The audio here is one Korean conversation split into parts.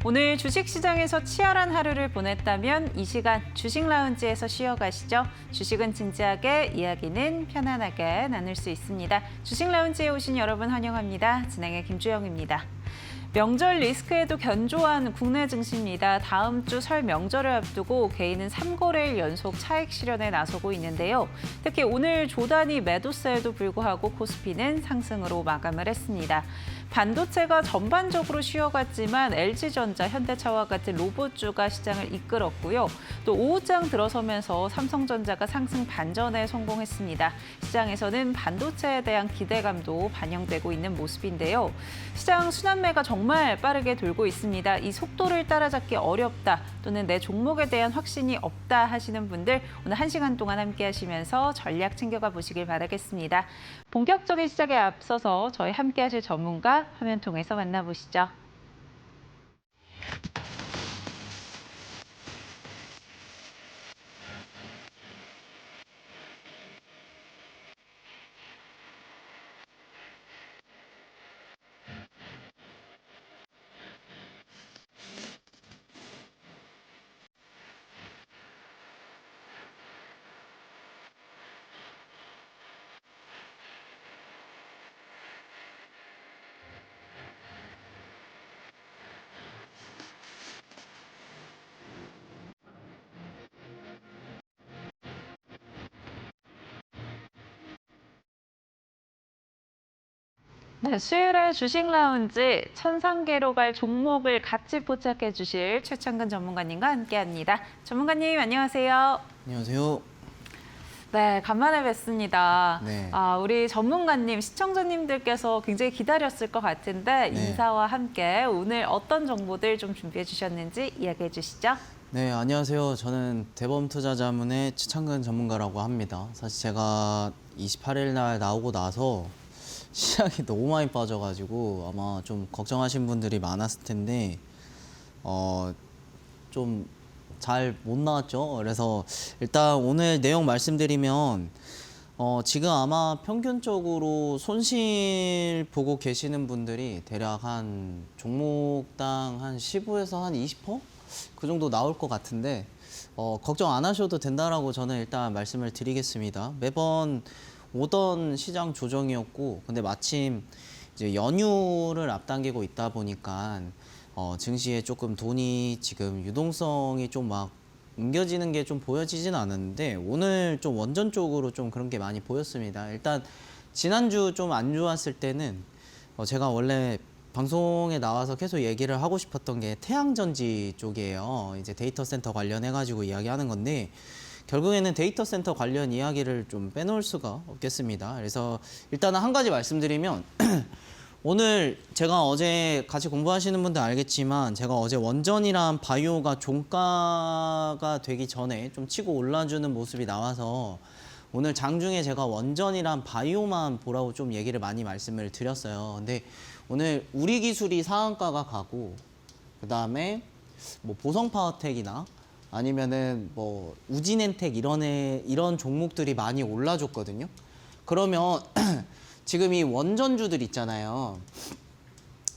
오늘 주식시장에서 치열한 하루를 보냈다면 이 시간 주식 라운지에서 쉬어가시죠. 주식은 진지하게, 이야기는 편안하게 나눌 수 있습니다. 주식 라운지에 오신 여러분 환영합니다. 진행의 김주영입니다. 명절 리스크에도 견조한 국내 증시입니다. 다음 주 설 명절을 앞두고 개인은 3거래일 연속 차익 실현에 나서고 있는데요. 특히 오늘 조단위 매도세에도 불구하고 코스피는 상승으로 마감을 했습니다. 반도체가 전반적으로 쉬어갔지만 LG전자, 현대차와 같은 로봇주가 시장을 이끌었고요. 또 오후장 들어서면서 삼성전자가 상승 반전에 성공했습니다. 시장에서는 반도체에 대한 기대감도 반영되고 있는 모습인데요. 시장 순환매가 정말 빠르게 돌고 있습니다. 이 속도를 따라잡기 어렵다 또는 내 종목에 대한 확신이 없다 하시는 분들 오늘 1시간 동안 함께 하시면서 전략 챙겨가 보시길 바라겠습니다. 본격적인 시작에 앞서서 저희 함께 하실 전문가 화면 통해서 만나보시죠. 네, 수요일에 주식 라운지 천상계로 갈 종목을 같이 포착해 주실 최창근 전문가님과 함께합니다. 전문가님 안녕하세요. 안녕하세요. 네, 간만에 뵙습니다. 네. 우리 전문가님, 시청자님들께서 굉장히 기다렸을 것 같은데 네. 인사와 함께 오늘 어떤 정보들 좀 준비해 주셨는지 이야기해 주시죠. 네, 안녕하세요. 저는 대범투자자문의 최창근 전문가라고 합니다. 사실 제가 28일 날 나오고 나서 시장이 너무 많이 빠져가지고 아마 좀 걱정하신 분들이 많았을 텐데 좀 잘 못 나왔죠. 그래서 일단 오늘 내용 말씀드리면 지금 아마 평균적으로 손실 보고 계시는 분들이 대략 한 종목당 한 15에서 한 20%? 그 정도 나올 것 같은데 걱정 안 하셔도 된다라고 저는 일단 말씀을 드리겠습니다. 매번 오던 시장 조정이었고 근데 마침 이제 연휴를 앞당기고 있다 보니까 증시에 조금 돈이 지금 유동성이 좀 막 옮겨지는 게 좀 보여지진 않았는데 오늘 좀 원전 쪽으로 좀 그런 게 많이 보였습니다. 일단 지난주 좀 안 좋았을 때는 제가 원래 방송에 나와서 계속 얘기를 하고 싶었던 게 태양전지 쪽이에요. 이제 데이터 센터 관련해 가지고 이야기하는 건데 결국에는 데이터 센터 관련 이야기를 좀 빼놓을 수가 없겠습니다. 그래서 일단은 한 가지 말씀드리면 오늘 제가 어제 같이 공부하시는 분들 알겠지만 제가 어제 원전이랑 바이오가 종가가 되기 전에 좀 치고 올라주는 모습이 나와서 오늘 장중에 제가 원전이랑 바이오만 보라고 좀 얘기를 많이 말씀을 드렸어요. 근데 오늘 우리 기술이 상한가가 가고 그다음에 뭐 보성파워텍이나 아니면은 뭐 우진엔텍 이런 종목들이 많이 올라줬거든요. 그러면 지금 이 원전주들 있잖아요.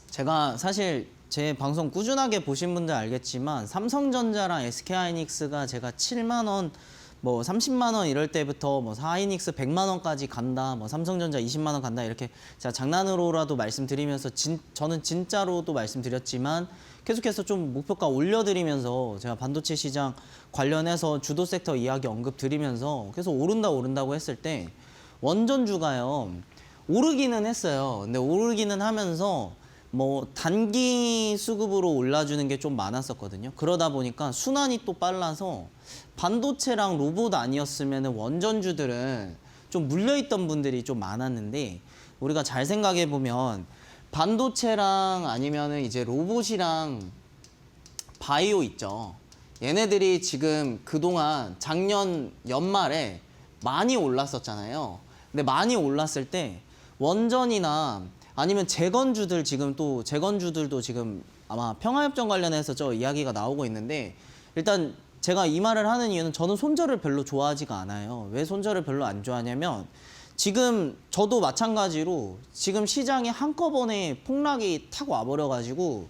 제가 사실 제 방송 꾸준하게 보신 분들 알겠지만 삼성전자랑 SK하이닉스가 제가 7만 원, 뭐 30만 원 이럴 때부터 뭐 하이닉스 100만 원까지 간다, 뭐 삼성전자 20만 원 간다 이렇게 제가 장난으로라도 말씀드리면서 저는 진짜로도 말씀드렸지만 계속해서 좀 목표가 올려드리면서 제가 반도체 시장 관련해서 주도 섹터 이야기 언급 드리면서 계속 오른다고 했을 때 원전주가요 오르기는 했어요. 근데 오르기는 하면서 뭐 단기 수급으로 올라주는 게 좀 많았었거든요. 그러다 보니까 순환이 또 빨라서 반도체랑 로봇 아니었으면 원전주들은 좀 물려있던 분들이 좀 많았는데 우리가 잘 생각해 보면 반도체랑 아니면은 이제 로봇이랑 바이오 있죠. 얘네들이 지금 그동안 작년 연말에 많이 올랐었잖아요. 근데 많이 올랐을 때 원전이나 아니면 재건주들 지금 또 재건주들도 지금 아마 평화협정 관련해서 저 이야기가 나오고 있는데 일단 제가 이 말을 하는 이유는 저는 손절을 별로 좋아하지가 않아요. 왜 손절을 별로 안 좋아하냐면 지금 저도 마찬가지로 지금 시장이 한꺼번에 폭락이 탁 와버려가지고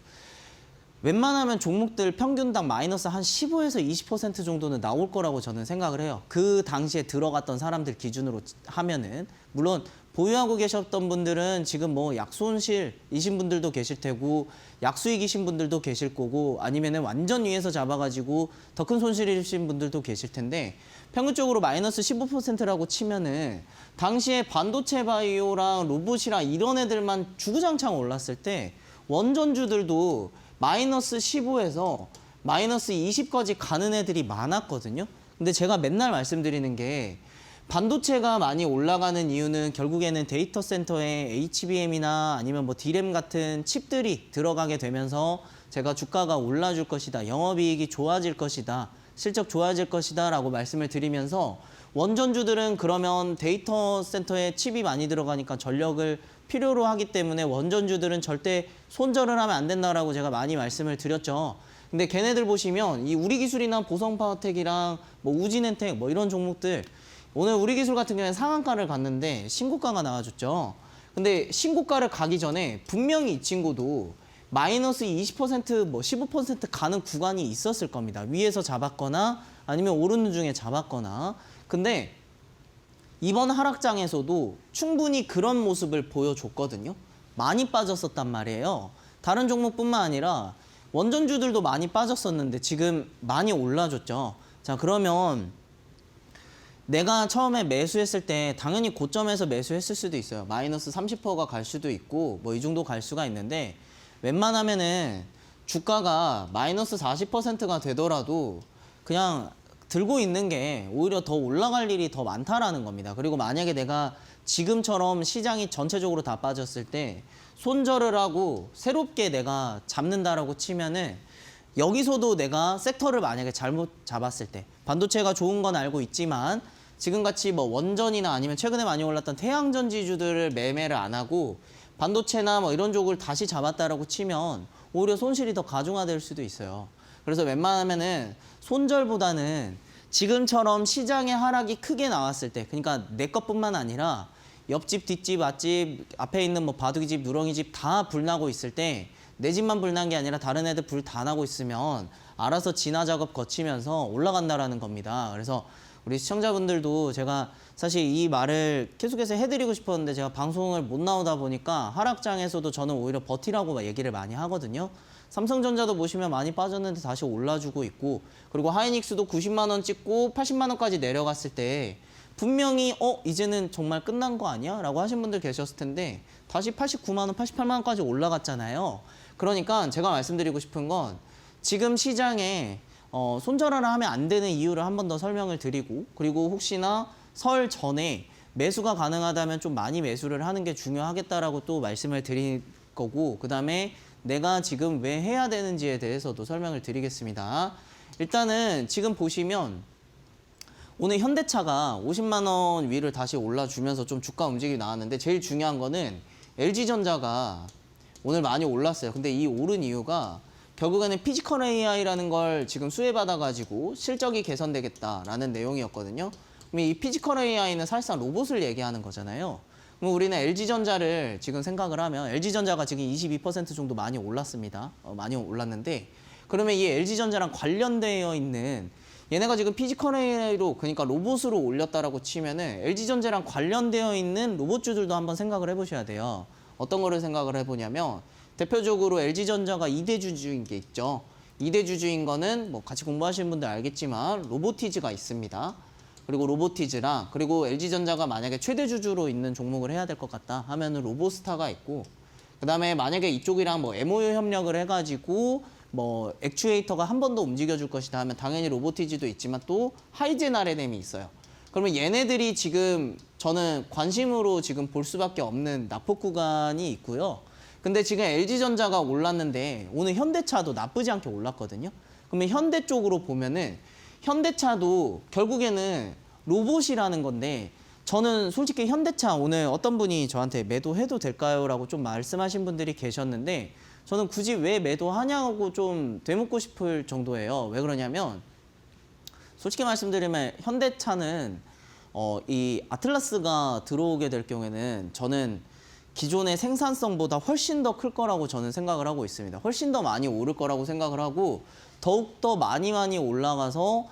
웬만하면 종목들 평균당 마이너스 한 15에서 20% 정도는 나올 거라고 저는 생각을 해요. 그 당시에 들어갔던 사람들 기준으로 하면은. 물론 보유하고 계셨던 분들은 지금 뭐 약손실이신 분들도 계실 테고 약수익이신 분들도 계실 거고 아니면은 완전 위에서 잡아가지고 더 큰 손실이신 분들도 계실 텐데 평균적으로 마이너스 15%라고 치면은 당시에 반도체 바이오랑 로봇이랑 이런 애들만 주구장창 올랐을 때 원전주들도 마이너스 15에서 마이너스 20까지 가는 애들이 많았거든요. 근데 제가 맨날 말씀드리는 게 반도체가 많이 올라가는 이유는 결국에는 데이터 센터에 HBM이나 아니면 뭐 D램 같은 칩들이 들어가게 되면서 제가 주가가 올라줄 것이다. 영업이익이 좋아질 것이다. 실적 좋아질 것이다 라고 말씀을 드리면서 원전주들은 그러면 데이터 센터에 칩이 많이 들어가니까 전력을 필요로 하기 때문에 원전주들은 절대 손절을 하면 안 된다라고 제가 많이 말씀을 드렸죠. 근데 걔네들 보시면 이 우리기술이나 보성파워텍이랑 뭐 우진엔텍 뭐 이런 종목들 오늘 우리기술 같은 경우에는 상한가를 갔는데 신고가가 나와줬죠. 근데 신고가를 가기 전에 분명히 이 친구도 마이너스 20% 뭐 15% 가는 구간이 있었을 겁니다. 위에서 잡았거나 아니면 오르는 중에 잡았거나. 근데 이번 하락장에서도 충분히 그런 모습을 보여줬거든요. 많이 빠졌었단 말이에요. 다른 종목뿐만 아니라 원전주들도 많이 빠졌었는데 지금 많이 올라줬죠. 자, 그러면 내가 처음에 매수했을 때 당연히 고점에서 매수했을 수도 있어요. 마이너스 30%가 갈 수도 있고 뭐 이 정도 갈 수가 있는데 웬만하면은 주가가 마이너스 40%가 되더라도 그냥 들고 있는 게 오히려 더 올라갈 일이 더 많다라는 겁니다. 그리고 만약에 내가 지금처럼 시장이 전체적으로 다 빠졌을 때 손절을 하고 새롭게 내가 잡는다라고 치면은 여기서도 내가 섹터를 만약에 잘못 잡았을 때 반도체가 좋은 건 알고 있지만 지금같이 뭐 원전이나 아니면 최근에 많이 올랐던 태양전지주들을 매매를 안 하고 반도체나 뭐 이런 쪽을 다시 잡았다라고 치면 오히려 손실이 더 가중화될 수도 있어요. 그래서 웬만하면은 손절보다는 지금처럼 시장의 하락이 크게 나왔을 때, 그러니까 내 것뿐만 아니라 옆집, 뒷집, 앞집, 앞에 있는 뭐 바둑이집, 누렁이집 다 불나고 있을 때 내 집만 불난 게 아니라 다른 애들 불 다 나고 있으면 알아서 진화 작업 거치면서 올라간다라는 겁니다. 그래서 우리 시청자분들도 제가 사실 이 말을 계속해서 해드리고 싶었는데 제가 방송을 못 나오다 보니까 하락장에서도 저는 오히려 버티라고 얘기를 많이 하거든요. 삼성전자도 보시면 많이 빠졌는데 다시 올라주고 있고 그리고 하이닉스도 90만 원 찍고 80만 원까지 내려갔을 때 분명히 이제는 정말 끝난 거 아니야? 라고 하신 분들 계셨을 텐데 다시 89만 원, 88만 원까지 올라갔잖아요. 그러니까 제가 말씀드리고 싶은 건 지금 시장에 손절을 하면 안 되는 이유를 한 번 더 설명을 드리고 그리고 혹시나 설 전에 매수가 가능하다면 좀 많이 매수를 하는 게 중요하겠다라고 또 말씀을 드릴 거고 그다음에 내가 지금 왜 해야 되는지에 대해서도 설명을 드리겠습니다. 일단은 지금 보시면 오늘 현대차가 50만 원 위를 다시 올라주면서 좀 주가 움직임이 나왔는데 제일 중요한 거는 LG전자가 오늘 많이 올랐어요. 근데 이 오른 이유가 결국에는 피지컬 AI라는 걸 지금 수혜받아가지고 실적이 개선되겠다라는 내용이었거든요. 그럼 이 피지컬 AI는 사실상 로봇을 얘기하는 거잖아요. 그럼 우리는 LG전자를 지금 생각을 하면 LG전자가 지금 22% 정도 많이 올랐습니다. 많이 올랐는데 그러면 이 LG전자랑 관련되어 있는 얘네가 지금 피지컬 AI로 그러니까 로봇으로 올렸다라고 치면은 LG전자랑 관련되어 있는 로봇주들도 한번 생각을 해보셔야 돼요. 어떤 거를 생각을 해보냐면 대표적으로 LG전자가 2대 주주인 게 있죠. 2대 주주인 거는 뭐 같이 공부하시는 분들 알겠지만 로보티즈가 있습니다. 그리고 로보티즈랑 그리고 LG전자가 만약에 최대 주주로 있는 종목을 해야 될 것 같다 하면은 로보스타가 있고 그다음에 만약에 이쪽이랑 뭐 MOU 협력을 해가지고 뭐 액추에이터가 한 번 더 움직여줄 것이다 하면 당연히 로보티즈도 있지만 또 하이젠 RNM이 있어요. 그러면 얘네들이 지금 저는 관심으로 지금 볼 수밖에 없는 낙폭 구간이 있고요. 근데 지금 LG전자가 올랐는데 오늘 현대차도 나쁘지 않게 올랐거든요. 그러면 현대 쪽으로 보면은 현대차도 결국에는 로봇이라는 건데 저는 솔직히 현대차 오늘 어떤 분이 저한테 매도해도 될까요? 라고 좀 말씀하신 분들이 계셨는데 저는 굳이 왜 매도하냐고 좀 되묻고 싶을 정도예요. 왜 그러냐면 솔직히 말씀드리면 현대차는 이 아틀라스가 들어오게 될 경우에는 저는 기존의 생산성보다 훨씬 더 클 거라고 저는 생각을 하고 있습니다. 훨씬 더 많이 오를 거라고 생각을 하고 더욱더 많이 올라가서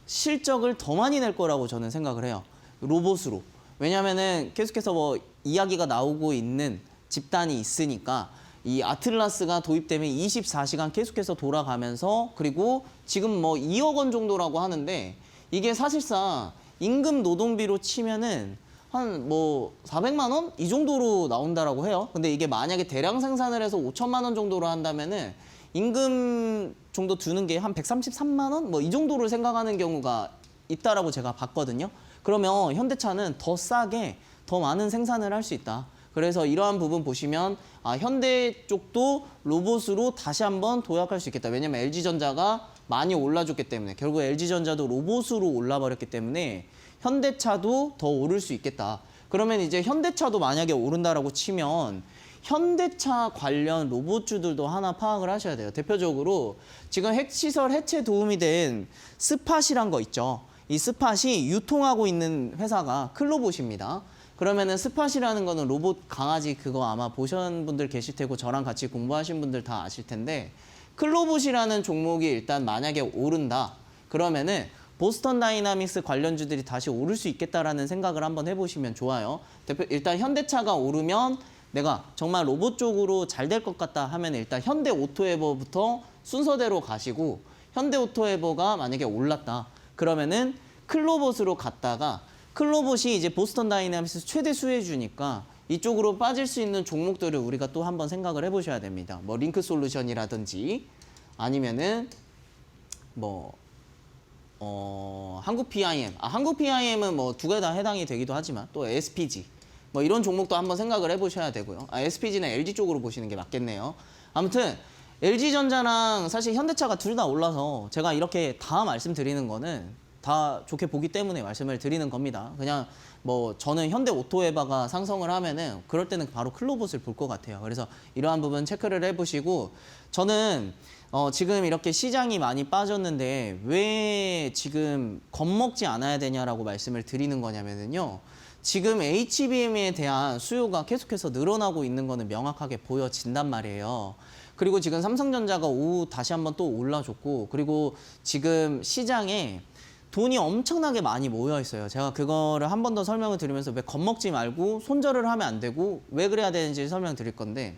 실적을 더 많이 낼 거라고 저는 생각을 해요. 로봇으로. 왜냐면은 계속해서 뭐 이야기가 나오고 있는 집단이 있으니까 이 아틀라스가 도입되면 24시간 계속해서 돌아가면서 그리고 지금 뭐 2억 원 정도라고 하는데 이게 사실상 임금 노동비로 치면은 한 뭐 400만 원? 이 정도로 나온다라고 해요. 근데 이게 만약에 대량 생산을 해서 5천만 원 정도로 한다면은 임금 정도 드는 게 한 133만 원? 뭐 이 정도를 생각하는 경우가 있다라고 제가 봤거든요. 그러면 현대차는 더 싸게 더 많은 생산을 할 수 있다. 그래서 이러한 부분 보시면 현대 쪽도 로봇으로 다시 한번 도약할 수 있겠다. 왜냐면 LG전자가 많이 올라줬기 때문에 결국 LG전자도 로봇으로 올라버렸기 때문에 현대차도 더 오를 수 있겠다. 그러면 이제 현대차도 만약에 오른다라고 치면 현대차 관련 로봇주들도 하나 파악을 하셔야 돼요. 대표적으로 지금 핵시설 해체 도움이 된 스팟이란 거 있죠. 이 스팟이 유통하고 있는 회사가 클로봇입니다. 그러면은 스팟이라는 거는 로봇 강아지 그거 아마 보신 분들 계실 테고 저랑 같이 공부하신 분들 다 아실 텐데 클로봇이라는 종목이 일단 만약에 오른다. 그러면은 보스턴 다이나믹스 관련주들이 다시 오를 수 있겠다라는 생각을 한번 해보시면 좋아요. 일단 현대차가 오르면 내가 정말 로봇 쪽으로 잘 될 것 같다 하면 일단 현대 오토에버부터 순서대로 가시고 현대 오토에버가 만약에 올랐다. 그러면은 클로봇으로 갔다가 클로봇이 이제 보스턴 다이나믹스 최대 수혜주니까 이쪽으로 빠질 수 있는 종목들을 우리가 또 한번 생각을 해보셔야 됩니다. 뭐 링크 솔루션이라든지 아니면은 뭐 한국 PIM, 한국 PIM은 뭐 두 개 다 해당이 되기도 하지만 또 SPG 뭐 이런 종목도 한번 생각을 해보셔야 되고요. SPG는 LG 쪽으로 보시는 게 맞겠네요. 아무튼 LG전자랑 사실 현대차가 둘 다 올라서 제가 이렇게 다 말씀드리는 거는 다 좋게 보기 때문에 말씀을 드리는 겁니다. 그냥 뭐 저는 현대 오토에바가 상승을 하면은 그럴 때는 바로 클로봇을 볼 것 같아요. 그래서 이러한 부분 체크를 해보시고 저는 지금 이렇게 시장이 많이 빠졌는데 왜 지금 겁먹지 않아야 되냐라고 말씀을 드리는 거냐면요. 지금 HBM에 대한 수요가 계속해서 늘어나고 있는 거는 명확하게 보여진단 말이에요. 그리고 지금 삼성전자가 오후 다시 한번 또 올라줬고 그리고 지금 시장에 돈이 엄청나게 많이 모여 있어요. 제가 그거를 한 번 더 설명을 드리면서 왜 겁먹지 말고 손절을 하면 안 되고 왜 그래야 되는지 설명드릴 건데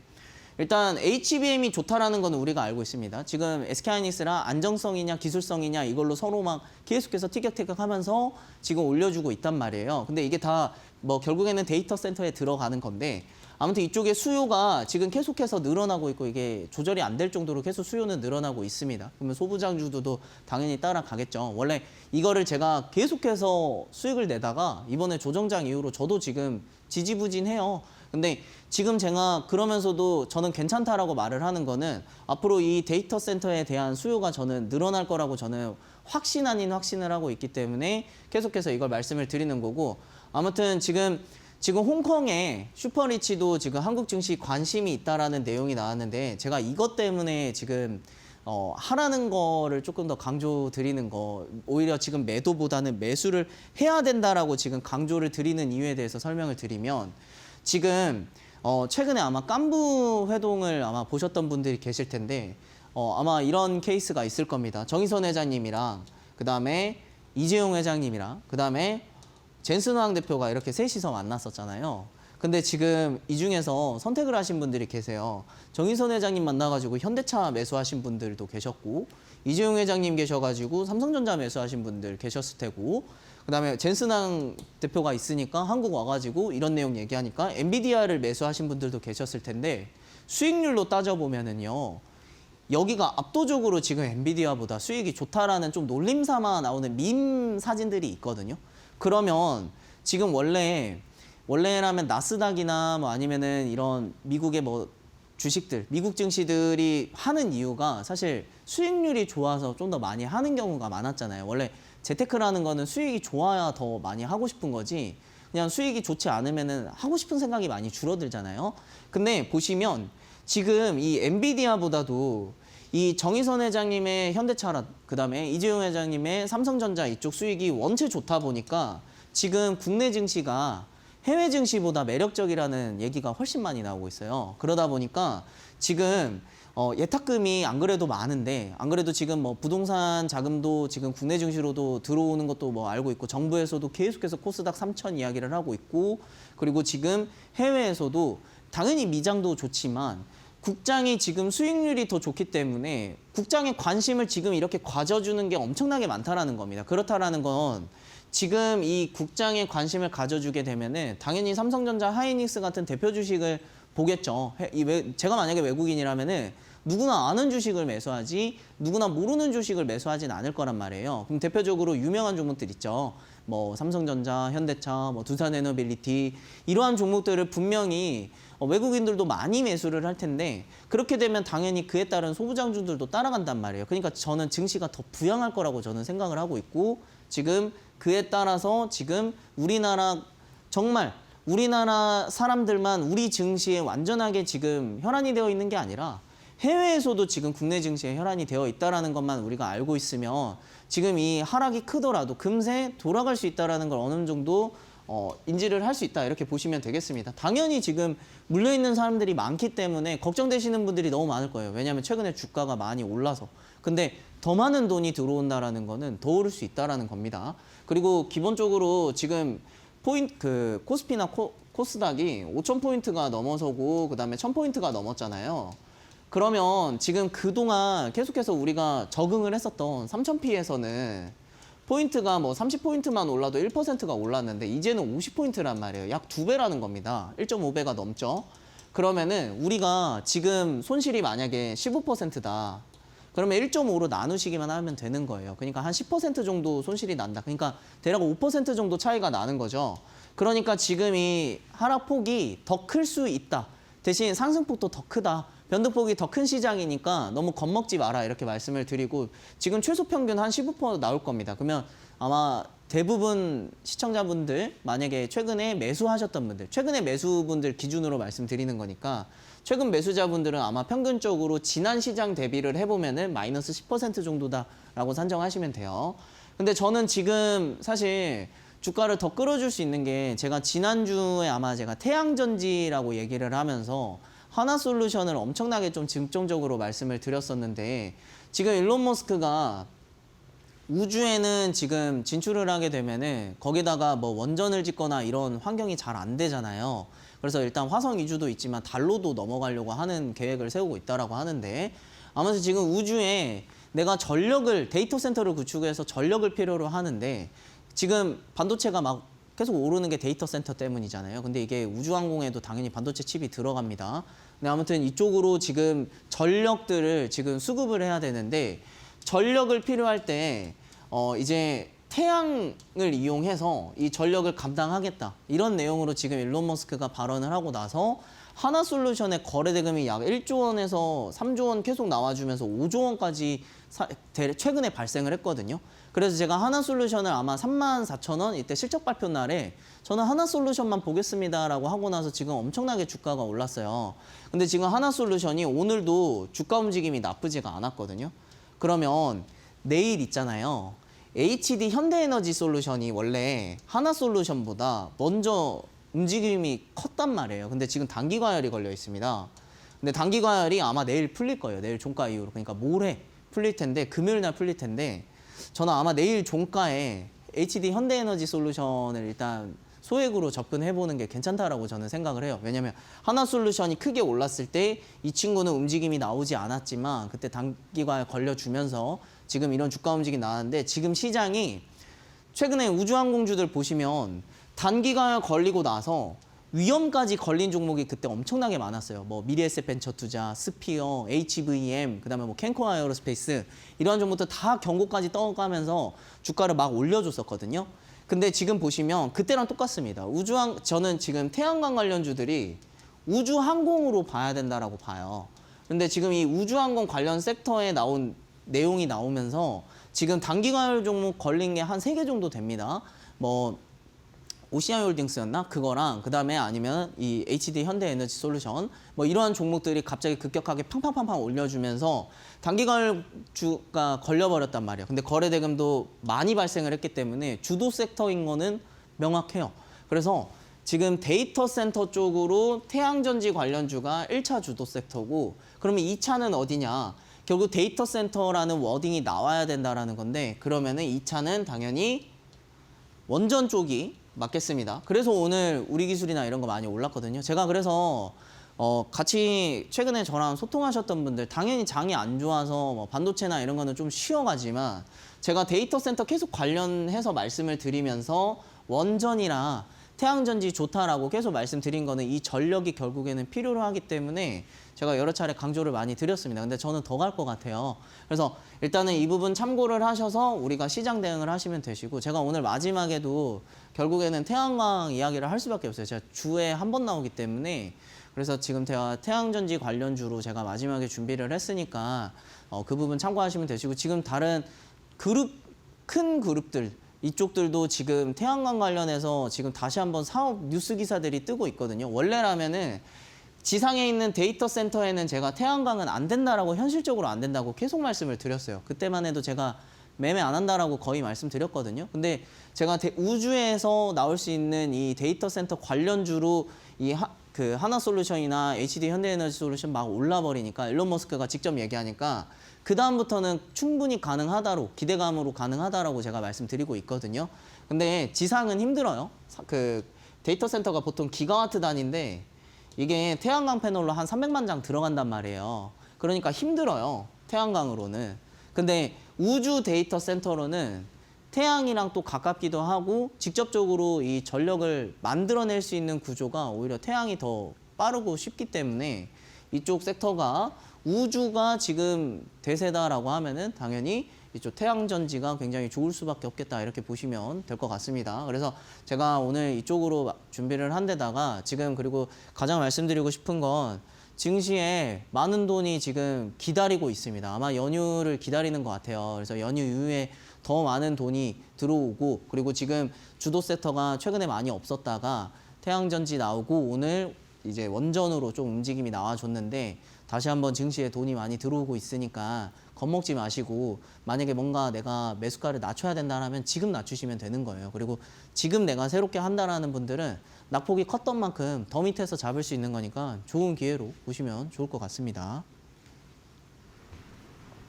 일단 HBM이 좋다라는 거는 우리가 알고 있습니다. 지금 SK하이닉스랑 안정성이냐 기술성이냐 이걸로 서로 막 계속해서 티격태격 하면서 지금 올려주고 있단 말이에요. 근데 이게 다 뭐 결국에는 데이터 센터에 들어가는 건데 아무튼 이쪽에 수요가 지금 계속해서 늘어나고 있고 이게 조절이 안 될 정도로 계속 수요는 늘어나고 있습니다. 그러면 소부장주도 당연히 따라가겠죠. 원래 이거를 제가 계속해서 수익을 내다가 이번에 조정장 이후로 저도 지금 지지부진해요. 근데 지금 제가 그러면서도 저는 괜찮다라고 말을 하는 거는 앞으로 이 데이터 센터에 대한 수요가 저는 늘어날 거라고 저는 확신 아닌 확신을 하고 있기 때문에 계속해서 이걸 말씀을 드리는 거고 아무튼 지금 홍콩에 슈퍼리치도 지금 한국 증시 관심이 있다라는 내용이 나왔는데 제가 이것 때문에 지금 하라는 거를 조금 더 강조 드리는 거 오히려 지금 매도보다는 매수를 해야 된다라고 지금 강조를 드리는 이유에 대해서 설명을 드리면 지금 최근에 아마 깐부 회동을 아마 보셨던 분들이 계실 텐데 아마 이런 케이스가 있을 겁니다. 정의선 회장님이랑 그다음에 이재용 회장님이랑 그다음에 젠슨황 대표가 이렇게 셋이서 만났었잖아요. 근데 지금 이 중에서 선택을 하신 분들이 계세요. 정의선 회장님 만나가지고 현대차 매수하신 분들도 계셨고 이재용 회장님 계셔가지고 삼성전자 매수하신 분들 계셨을 테고 그다음에 젠슨황 대표가 있으니까 한국 와가지고 이런 내용 얘기하니까 엔비디아를 매수하신 분들도 계셨을 텐데 수익률로 따져보면은요. 여기가 압도적으로 지금 엔비디아보다 수익이 좋다라는 좀 놀림삼아 나오는 밈 사진들이 있거든요. 그러면 지금 원래라면 나스닥이나 뭐 아니면은 이런 미국의 뭐 주식들, 미국 증시들이 하는 이유가 사실 수익률이 좋아서 좀 더 많이 하는 경우가 많았잖아요. 원래 재테크라는 거는 수익이 좋아야 더 많이 하고 싶은 거지 그냥 수익이 좋지 않으면은 하고 싶은 생각이 많이 줄어들잖아요. 근데 보시면 지금 이 엔비디아보다도 이 정의선 회장님의 현대차라 그다음에 이재용 회장님의 삼성전자 이쪽 수익이 원체 좋다 보니까 지금 국내 증시가 해외 증시보다 매력적이라는 얘기가 훨씬 많이 나오고 있어요. 그러다 보니까 지금 예탁금이 안 그래도 많은데, 안 그래도 지금 뭐 부동산 자금도 지금 국내 증시로도 들어오는 것도 뭐 알고 있고, 정부에서도 계속해서 코스닥 3천 이야기를 하고 있고, 그리고 지금 해외에서도 당연히 미장도 좋지만 국장이 지금 수익률이 더 좋기 때문에 국장의 관심을 지금 이렇게 가져주는 게 엄청나게 많다라는 겁니다. 그렇다라는 건 지금 이 국장의 관심을 가져주게 되면은 당연히 삼성전자, 하이닉스 같은 대표 주식을 보겠죠. 제가 만약에 외국인이라면은 누구나 아는 주식을 매수하지 누구나 모르는 주식을 매수하진 않을 거란 말이에요. 그럼 대표적으로 유명한 종목들 있죠. 뭐 삼성전자, 현대차, 뭐 두산에너빌리티, 이러한 종목들을 분명히 외국인들도 많이 매수를 할 텐데, 그렇게 되면 당연히 그에 따른 소부장주들도 따라간단 말이에요. 그러니까 저는 증시가 더 부양할 거라고 저는 생각을 하고 있고, 지금 그에 따라서 지금 우리나라, 정말 우리나라 사람들만 우리 증시에 완전하게 지금 혈안이 되어 있는 게 아니라 해외에서도 지금 국내 증시에 혈안이 되어 있다는 것만 우리가 알고 있으면 지금 이 하락이 크더라도 금세 돌아갈 수 있다는 걸 어느 정도 인지를 할 수 있다, 이렇게 보시면 되겠습니다. 당연히 지금 물려있는 사람들이 많기 때문에 걱정되시는 분들이 너무 많을 거예요. 왜냐하면 최근에 주가가 많이 올라서. 근데 더 많은 돈이 들어온다는 거는 더 오를 수 있다는 겁니다. 그리고 기본적으로 지금 코스피나 코스닥이 5,000포인트가 넘어서고 그다음에 1,000포인트가 넘었잖아요. 그러면 지금 그동안 계속해서 우리가 적응을 했었던 3,000P에서는 포인트가 뭐 30포인트만 올라도 1%가 올랐는데 이제는 50포인트란 말이에요. 약 2배라는 겁니다. 1.5배가 넘죠. 그러면은 우리가 지금 손실이 만약에 15%다. 그러면 1.5로 나누시기만 하면 되는 거예요. 그러니까 한 10% 정도 손실이 난다. 그러니까 대략 5% 정도 차이가 나는 거죠. 그러니까 지금 이 하락폭이 더 클 수 있다. 대신 상승폭도 더 크다. 변동폭이 더 큰 시장이니까 너무 겁먹지 마라, 이렇게 말씀을 드리고, 지금 최소 평균 한 15% 나올 겁니다. 그러면 아마 대부분 시청자분들, 만약에 최근에 매수하셨던 분들, 최근에 매수분들 기준으로 말씀드리는 거니까 최근 매수자분들은 아마 평균적으로 지난 시장 대비를 해보면은 마이너스 10% 정도다라고 산정하시면 돼요. 근데 저는 지금 사실 주가를 더 끌어줄 수 있는 게, 제가 지난주에 아마 제가 태양전지라고 얘기를 하면서 하나솔루션을 엄청나게 좀 중점적으로 말씀을 드렸었는데, 지금 일론 머스크가 우주에는 지금 진출을 하게 되면은 거기다가 뭐 원전을 짓거나 이런 환경이 잘 안 되잖아요. 그래서 일단 화성 이주도 있지만 달로도 넘어가려고 하는 계획을 세우고 있다라고 하는데, 아무튼 지금 우주에 내가 데이터 센터를 구축해서 전력을 필요로 하는데, 지금 반도체가 막 계속 오르는 게 데이터 센터 때문이잖아요. 근데 이게 우주항공에도 당연히 반도체 칩이 들어갑니다. 근데 아무튼 이쪽으로 지금 전력들을 지금 수급을 해야 되는데, 전력을 필요할 때 이제 태양을 이용해서 이 전력을 감당하겠다, 이런 내용으로 지금 일론 머스크가 발언을 하고 나서 하나솔루션의 거래 대금이 약 1조 원에서 3조 원 계속 나와주면서 5조 원까지 최근에 발생을 했거든요. 그래서 제가 하나솔루션을 아마 34,000원 이때 실적 발표 날에 저는 하나솔루션만 보겠습니다라고 하고 나서 지금 엄청나게 주가가 올랐어요. 근데 지금 하나솔루션이 오늘도 주가 움직임이 나쁘지가 않았거든요. 그러면 내일 있잖아요. HD 현대에너지 솔루션이 원래 하나솔루션보다 먼저 움직임이 컸단 말이에요. 근데 지금 단기 과열이 걸려 있습니다. 근데 단기 과열이 아마 내일 풀릴 거예요. 내일 종가 이후로. 그러니까 모레 풀릴 텐데, 금요일 날 풀릴 텐데, 저는 아마 내일 종가에 HD 현대에너지 솔루션을 일단 소액으로 접근해보는 게 괜찮다라고 저는 생각을 해요. 왜냐하면 하나솔루션이 크게 올랐을 때 이 친구는 움직임이 나오지 않았지만 그때 단기과에 걸려주면서 지금 이런 주가 움직임이 나왔는데, 지금 시장이 최근에 우주항공주들 보시면 단기과에 걸리고 나서 위험까지 걸린 종목이 그때 엄청나게 많았어요. 뭐 미래에셋벤처투자, 스피어, HVM, 그다음에 뭐 캔코 에어로스페이스, 이러한 종목들 다 경고까지 떠가면서 주가를 막 올려줬었거든요. 근데 지금 보시면 그때랑 똑같습니다. 저는 지금 태양광 관련주들이 우주항공으로 봐야 된다라고 봐요. 근데 지금 이 우주항공 관련 섹터에 나온 내용이 나오면서 지금 단기과열 종목 걸린 게 한 3개 정도 됩니다. 뭐 오시아홀딩스였나? 그거랑 그다음에 아니면 이 HD 현대에너지 솔루션, 뭐 이러한 종목들이 갑자기 급격하게 팡팡팡팡 올려주면서 단기과열주가 걸려버렸단 말이에요. 근데 거래 대금도 많이 발생을 했기 때문에 주도 섹터인 거는 명확해요. 그래서 지금 데이터 센터 쪽으로 태양전지 관련주가 1차 주도 섹터고 그러면 2차는 어디냐? 결국 데이터 센터라는 워딩이 나와야 된다라는 건데 그러면은 2차는 당연히 원전 쪽이 맞겠습니다. 그래서 오늘 우리 기술이나 이런 거 많이 올랐거든요. 제가 그래서 같이 최근에 저랑 소통하셨던 분들 당연히 장이 안 좋아서 뭐 반도체나 이런 거는 좀 쉬어가지만 제가 데이터 센터 계속 관련해서 말씀을 드리면서 원전이나 태양전지 좋다라고 계속 말씀드린 거는 이 전력이 결국에는 필요로 하기 때문에 제가 여러 차례 강조를 많이 드렸습니다. 근데 저는 더 갈 것 같아요. 그래서 일단은 이 부분 참고를 하셔서 우리가 시장 대응을 하시면 되시고 제가 오늘 마지막에도 결국에는 태양광 이야기를 할 수밖에 없어요. 제가 주에 한 번 나오기 때문에 그래서 지금 태양전지 관련주로 제가 마지막에 준비를 했으니까 그 부분 참고하시면 되시고 지금 다른 큰 그룹들 이쪽들도 지금 태양광 관련해서 지금 다시 한번 사업 뉴스 기사들이 뜨고 있거든요. 원래라면은 지상에 있는 데이터 센터에는 제가 태양광은 안 된다라고 현실적으로 안 된다고 계속 말씀을 드렸어요. 그때만 해도 제가 매매 안 한다라고 거의 말씀드렸거든요. 근데 제가 우주에서 나올 수 있는 이 데이터 센터 관련주로 그 하나솔루션이나 HD 현대에너지솔루션 막 올라버리니까 일론 머스크가 직접 얘기하니까 그 다음부터는 충분히 가능하다로 기대감으로 가능하다라고 제가 말씀드리고 있거든요. 근데 지상은 힘들어요. 그 데이터 센터가 보통 기가와트 단위인데 이게 태양광 패널로 한 300만 장 들어간단 말이에요. 그러니까 힘들어요. 태양광으로는. 근데 우주 데이터 센터로는 태양이랑 또 가깝기도 하고 직접적으로 이 전력을 만들어낼 수 있는 구조가 오히려 태양이 더 빠르고 쉽기 때문에 이쪽 섹터가 우주가 지금 대세다라고 하면은 당연히 이쪽 태양전지가 굉장히 좋을 수밖에 없겠다 이렇게 보시면 될 것 같습니다. 그래서 제가 오늘 이쪽으로 준비를 한 데다가 지금 그리고 가장 말씀드리고 싶은 건 증시에 많은 돈이 지금 기다리고 있습니다. 아마 연휴를 기다리는 것 같아요. 그래서 연휴 이후에 더 많은 돈이 들어오고 그리고 지금 주도 섹터가 최근에 많이 없었다가 태양전지 나오고 오늘 이제 원전으로 좀 움직임이 나와줬는데 다시 한번 증시에 돈이 많이 들어오고 있으니까 겁먹지 마시고 만약에 뭔가 내가 매수가를 낮춰야 된다면 지금 낮추시면 되는 거예요. 그리고 지금 내가 새롭게 한다라는 분들은 낙폭이 컸던 만큼 더 밑에서 잡을 수 있는 거니까 좋은 기회로 보시면 좋을 것 같습니다.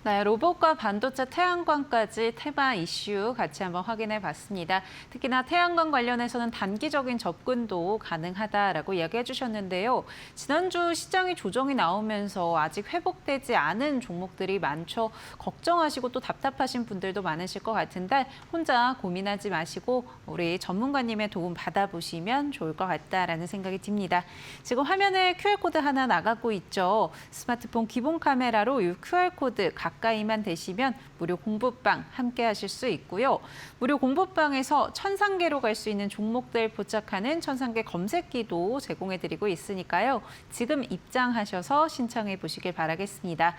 네, 로봇과 반도체, 태양광까지 테마 이슈 같이 한번 확인해 봤습니다. 특히나 태양광 관련해서는 단기적인 접근도 가능하다라고 이야기해 주셨는데요. 지난주 시장의 조정이 나오면서 아직 회복되지 않은 종목들이 많죠. 걱정하시고 또 답답하신 분들도 많으실 것 같은데 혼자 고민하지 마시고 우리 전문가님의 도움 받아보시면 좋을 것 같다라는 생각이 듭니다. 지금 화면에 QR코드 하나 나가고 있죠. 스마트폰 기본 카메라로 이 QR코드 가까이만 되시면 무료 공부방 함께 하실 수 있고요. 무료 공부방에서 천상계로 갈 수 있는 종목들 포착하는 천상계 검색기도 제공해드리고 있으니까요. 지금 입장하셔서 신청해 보시길 바라겠습니다.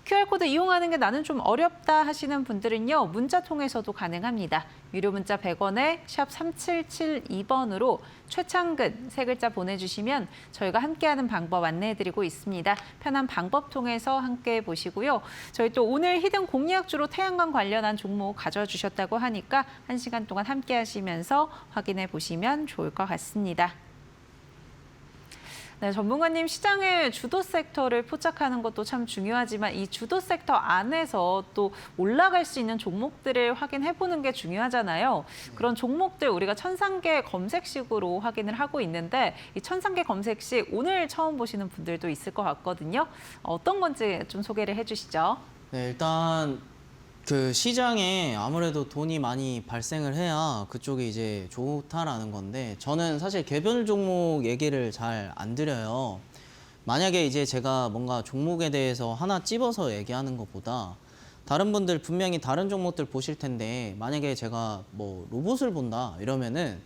QR코드 이용하는 게 나는 좀 어렵다 하시는 분들은요. 문자 통해서도 가능합니다. 유료 문자 100원에 샵 3772번으로 최창근 세 글자 보내주시면 저희가 함께하는 방법 안내해드리고 있습니다. 편한 방법 통해서 함께해 보시고요. 저희 또 오늘 히든 공략주로 태양광 관련한 종목 가져주셨다고 하니까 1시간 동안 함께 하시면서 확인해 보시면 좋을 것 같습니다. 네, 전문가님 시장의 주도 섹터를 포착하는 것도 참 중요하지만 이 주도 섹터 안에서 또 올라갈 수 있는 종목들을 확인해 보는 게 중요하잖아요. 그런 종목들 우리가 천상계 검색식으로 확인을 하고 있는데 이 천상계 검색식 오늘 처음 보시는 분들도 있을 것 같거든요. 어떤 건지 좀 소개를 해주시죠. 네, 일단 그 시장에 아무래도 돈이 많이 발생을 해야 그쪽이 이제 좋다라는 건데 저는 사실 개별 종목 얘기를 잘 안 드려요. 만약에 이제 제가 뭔가 종목에 대해서 하나 찝어서 얘기하는 것보다 다른 분들 분명히 다른 종목들 보실 텐데 만약에 제가 뭐 로봇을 본다 이러면은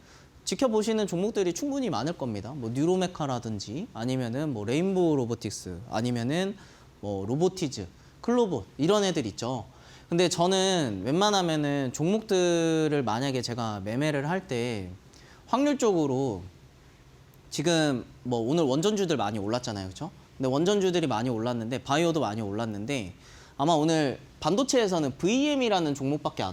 지켜보시는 종목들이 충분히 많을 겁니다. 뭐 뉴로메카라든지 아니면은 뭐 레인보우 로보틱스 아니면은 뭐 로보티즈, 클로봇 이런 애들 있죠. 근데 저는 웬만하면은 종목들을 만약에 제가 매매를 할 때 확률적으로 지금 뭐 오늘 원전주들 많이 올랐잖아요. 그렇죠? 근데 원전주들이 많이 올랐는데 바이오도 많이 올랐는데 아마 오늘 반도체에서는 VM이라는 종목밖에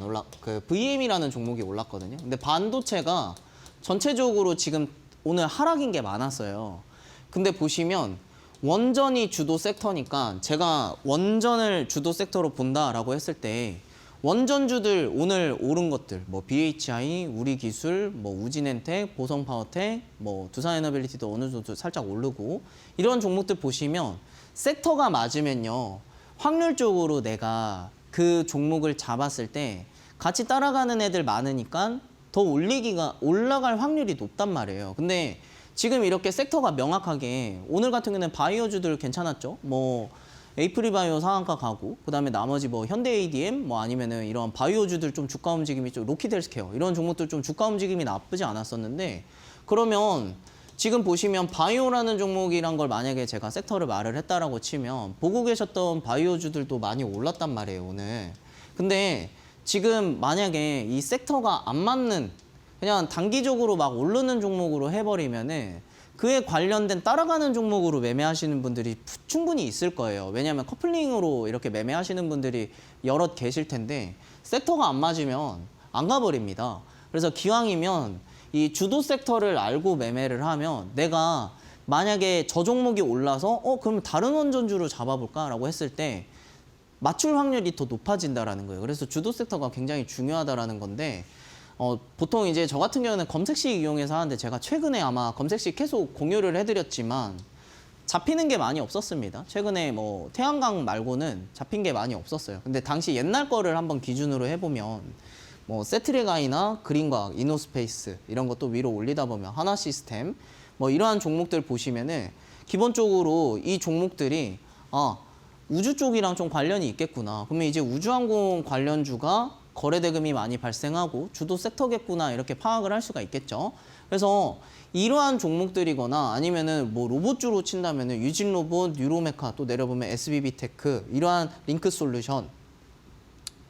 VM이라는 종목이 올랐거든요. 근데 반도체가 전체적으로 지금 오늘 하락인 게 많았어요. 근데 보시면 원전이 주도 섹터니까 제가 원전을 주도 섹터로 본다라고 했을 때 원전주들 오늘 오른 것들 뭐 BHI, 우리기술, 뭐 우진엔텍, 보성파워텍, 뭐 두산에너빌리티도 어느 정도 살짝 오르고 이런 종목들 보시면 섹터가 맞으면요. 확률적으로 내가 그 종목을 잡았을 때 같이 따라가는 애들 많으니까 더 올라갈 확률이 높단 말이에요. 근데 지금 이렇게 섹터가 명확하게 오늘 같은 경우는 바이오주들 괜찮았죠. 뭐 에이프리바이오 상한가 가고 그다음에 나머지 뭐 현대ADM 뭐 아니면은 이런 바이오주들 좀 주가 움직임이 좀 로키드헬스케어 이런 종목들 좀 주가 움직임이 나쁘지 않았었는데 그러면 지금 보시면 바이오라는 종목이란 걸 만약에 제가 섹터를 말을 했다라고 치면 보고 계셨던 바이오주들도 많이 올랐단 말이에요, 오늘. 근데 지금 만약에 이 섹터가 안 맞는 그냥 단기적으로 막 오르는 종목으로 해버리면은 그에 관련된 따라가는 종목으로 매매하시는 분들이 충분히 있을 거예요. 왜냐하면 커플링으로 이렇게 매매하시는 분들이 여럿 계실 텐데 섹터가 안 맞으면 안 가버립니다. 그래서 기왕이면 이 주도 섹터를 알고 매매를 하면 내가 만약에 저 종목이 올라서 그러면 다른 원전주로 잡아볼까라고 했을 때 맞출 확률이 더 높아진다라는 거예요. 그래서 주도 섹터가 굉장히 중요하다라는 건데 보통 이제 저 같은 경우는 검색식 이용해서 하는데 제가 최근에 아마 검색식 계속 공유를 해드렸지만 잡히는 게 많이 없었습니다. 최근에 뭐 태양광 말고는 잡힌 게 많이 없었어요. 근데 당시 옛날 거를 한번 기준으로 해보면 뭐 세트리가이나 그린과학, 이노스페이스 이런 것도 위로 올리다 보면 하나시스템 뭐 이러한 종목들 보시면은 기본적으로 이 종목들이 우주 쪽이랑 좀 관련이 있겠구나. 그러면 이제 우주항공 관련주가 거래 대금이 많이 발생하고 주도 섹터겠구나 이렇게 파악을 할 수가 있겠죠. 그래서 이러한 종목들이거나 아니면은 뭐 로봇주로 친다면은 유진로봇, 뉴로메카 또 내려보면 SBB테크 이러한 링크솔루션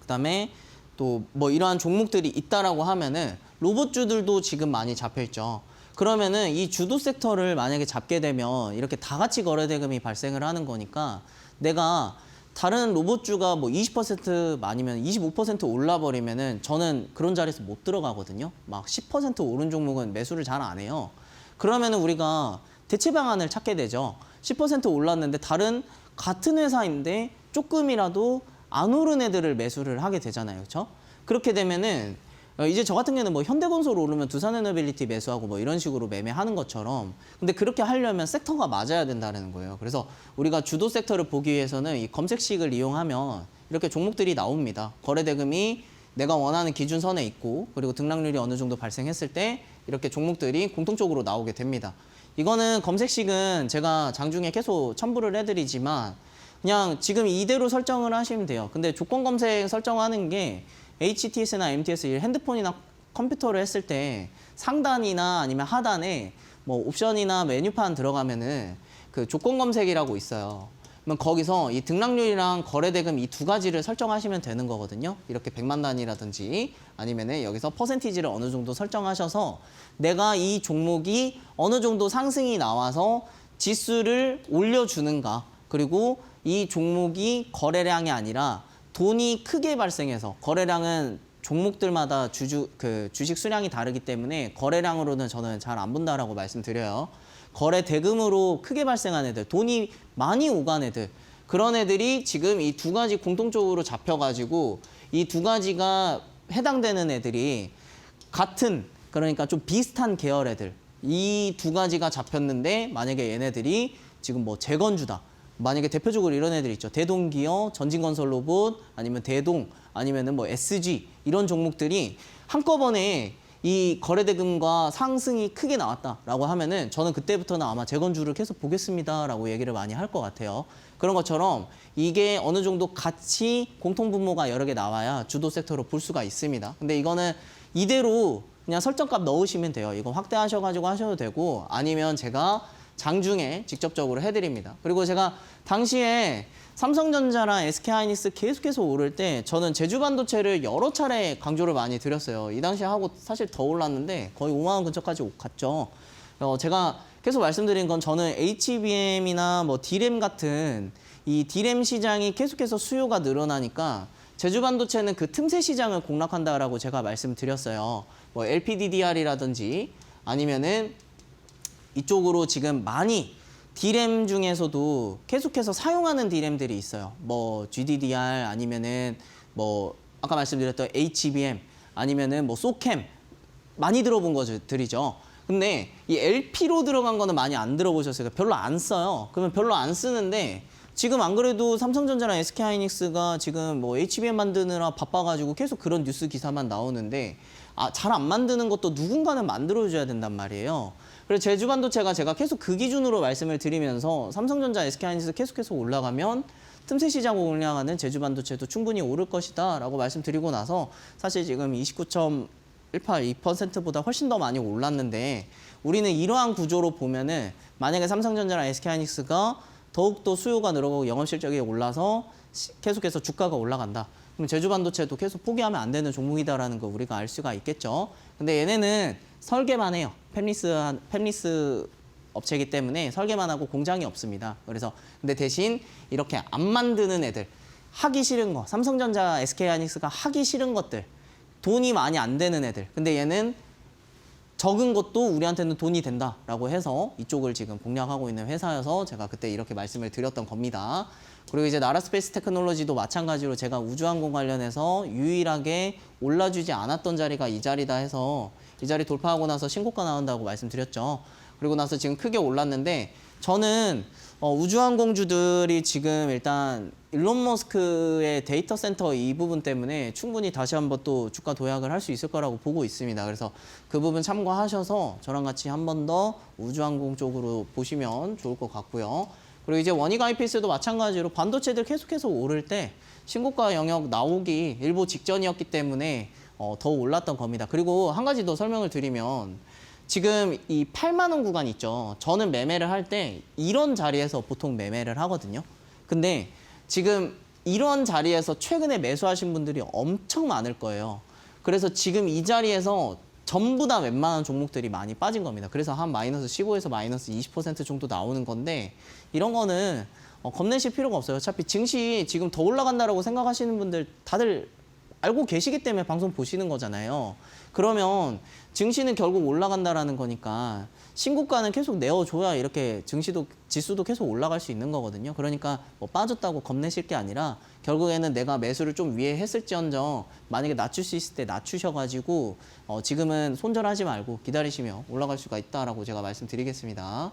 그다음에 또 뭐 이러한 종목들이 있다라고 하면은 로봇주들도 지금 많이 잡혀 있죠. 그러면은 이 주도 섹터를 만약에 잡게 되면 이렇게 다 같이 거래 대금이 발생을 하는 거니까 내가 다른 로봇주가 뭐 20% 아니면 25% 올라버리면은 저는 그런 자리에서 못 들어가거든요. 막 10% 오른 종목은 매수를 잘 안 해요. 그러면은 우리가 대체 방안을 찾게 되죠. 10% 올랐는데 다른 같은 회사인데 조금이라도 안 오른 애들을 매수를 하게 되잖아요. 그렇죠? 그렇게 되면은 이제 저 같은 경우는 뭐 현대건설 오르면 두산에너빌리티 매수하고 뭐 이런 식으로 매매하는 것처럼 근데 그렇게 하려면 섹터가 맞아야 된다는 거예요. 그래서 우리가 주도 섹터를 보기 위해서는 이 검색식을 이용하면 이렇게 종목들이 나옵니다. 거래 대금이 내가 원하는 기준선에 있고 그리고 등락률이 어느 정도 발생했을 때 이렇게 종목들이 공통적으로 나오게 됩니다. 이거는 검색식은 제가 장중에 계속 첨부를 해드리지만 그냥 지금 이대로 설정을 하시면 돼요. 근데 조건 검색 설정하는 게 HTS나 MTS 핸드폰이나 컴퓨터를 했을 때 상단이나 아니면 하단에 뭐 옵션이나 메뉴판 들어가면은 그 조건 검색이라고 있어요. 그러면 거기서 이 등락률이랑 거래대금 이 두 가지를 설정하시면 되는 거거든요. 이렇게 100만 단위라든지 아니면은 여기서 퍼센티지를 어느 정도 설정하셔서 내가 이 종목이 어느 정도 상승이 나와서 지수를 올려주는가 그리고 이 종목이 거래량이 아니라 돈이 크게 발생해서 거래량은 종목들마다 주식 수량이 다르기 때문에 거래량으로는 저는 잘 안 본다라고 말씀드려요. 거래 대금으로 크게 발생한 애들, 돈이 많이 오간 애들 그런 애들이 지금 이 두 가지 공통적으로 잡혀가지고 이 두 가지가 해당되는 애들이 같은 그러니까 좀 비슷한 계열 애들 이 두 가지가 잡혔는데 만약에 얘네들이 지금 뭐 재건주다. 만약에 대표적으로 이런 애들 있죠. 대동기어, 전진건설로봇, 아니면 대동, 아니면은 뭐 SG 이런 종목들이 한꺼번에 이 거래대금과 상승이 크게 나왔다라고 하면은 저는 그때부터는 아마 재건주를 계속 보겠습니다라고 얘기를 많이 할 것 같아요. 그런 것처럼 이게 어느 정도 같이 공통분모가 여러 개 나와야 주도 섹터로 볼 수가 있습니다. 근데 이거는 이대로 그냥 설정값 넣으시면 돼요. 이거 확대하셔가지고 하셔도 되고 아니면 제가 장중에 직접적으로 해드립니다. 그리고 제가 당시에 삼성전자랑 SK하이닉스 계속해서 오를 때 저는 제주반도체를 여러 차례 강조를 많이 드렸어요. 이 당시에 하고 사실 더 올랐는데 거의 5만 원 근처까지 갔죠. 제가 계속 말씀드린 건 저는 HBM이나 뭐 D램 같은 이 D램 시장이 계속해서 수요가 늘어나니까 제주반도체는 그 틈새 시장을 공략한다라고 제가 말씀드렸어요. 뭐 LPDDR이라든지 아니면은 이쪽으로 지금 많이 D램 중에서도 계속해서 사용하는 D램들이 있어요. 뭐 GDDR 아니면은 뭐 아까 말씀드렸던 HBM 아니면은 뭐 소캠 많이 들어본 것들이죠. 근데 이 LP로 들어간 거는 많이 안 들어보셨어요. 별로 안 써요. 그러면 별로 안 쓰는데 지금 안 그래도 삼성전자랑 SK하이닉스가 지금 뭐 HBM 만드느라 바빠가지고 계속 그런 뉴스 기사만 나오는데 잘 안 만드는 것도 누군가는 만들어줘야 된단 말이에요. 그래서 제주반도체가 제가 계속 그 기준으로 말씀을 드리면서 삼성전자, SK하이닉스 계속해서 올라가면 틈새 시장 공략하는 제주반도체도 충분히 오를 것이다 라고 말씀드리고 나서 사실 지금 29.18%보다 훨씬 더 많이 올랐는데 우리는 이러한 구조로 보면은 만약에 삼성전자랑 SK하이닉스가 더욱더 수요가 늘어가고 영업실적이 올라서 계속해서 주가가 올라간다. 그럼 제주반도체도 계속 포기하면 안 되는 종목이다라는 거 우리가 알 수가 있겠죠. 근데 얘네는 설계만 해요. 팹리스 업체이기 때문에 설계만 하고 공장이 없습니다. 그래서 근데 대신 이렇게 안 만드는 애들, 하기 싫은 거, 삼성전자, SK하이닉스가 하기 싫은 것들, 돈이 많이 안 되는 애들. 근데 얘는 적은 것도 우리한테는 돈이 된다라고 해서 이쪽을 지금 공략하고 있는 회사여서 제가 그때 이렇게 말씀을 드렸던 겁니다. 그리고 이제 나라스페이스 테크놀로지도 마찬가지로 제가 우주항공 관련해서 유일하게 올라주지 않았던 자리가 이 자리다 해서 이 자리 돌파하고 나서 신고가 나온다고 말씀드렸죠. 그리고 나서 지금 크게 올랐는데 저는 우주항공주들이 지금 일단 일론 머스크의 데이터 센터 이 부분 때문에 충분히 다시 한번 또 주가 도약을 할 수 있을 거라고 보고 있습니다. 그래서 그 부분 참고하셔서 저랑 같이 한 번 더 우주항공 쪽으로 보시면 좋을 것 같고요. 그리고 이제 원익 IPS도 마찬가지로 반도체들 계속해서 오를 때 신고가 영역 나오기 일보 직전이었기 때문에 더 올랐던 겁니다. 그리고 한 가지 더 설명을 드리면 지금 이 8만 원 구간 있죠. 저는 매매를 할 때 이런 자리에서 보통 매매를 하거든요. 근데 지금 이런 자리에서 최근에 매수하신 분들이 엄청 많을 거예요. 그래서 지금 이 자리에서 전부 다 웬만한 종목들이 많이 빠진 겁니다. 그래서 한 마이너스 15에서 마이너스 20% 정도 나오는 건데 이런 거는 겁내실 필요가 없어요. 어차피 증시 지금 더 올라간다라고 생각하시는 분들 다들 알고 계시기 때문에 방송 보시는 거잖아요. 그러면 증시는 결국 올라간다라는 거니까 신고가는 계속 내어줘야 이렇게 지수도 계속 올라갈 수 있는 거거든요. 그러니까 뭐 빠졌다고 겁내실 게 아니라 결국에는 내가 매수를 좀 위에 했을지언정 만약에 낮출 수 있을 때 낮추셔가지고 지금은 손절하지 말고 기다리시면 올라갈 수가 있다라고 제가 말씀드리겠습니다.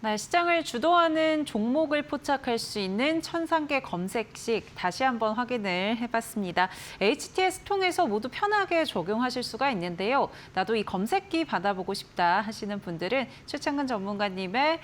네, 시장을 주도하는 종목을 포착할 수 있는 1003개 검색식 다시 한번 확인을 해봤습니다. HTS 통해서 모두 편하게 적용하실 수가 있는데요. 나도 이 검색기 받아보고 싶다 하시는 분들은 최창근 전문가님의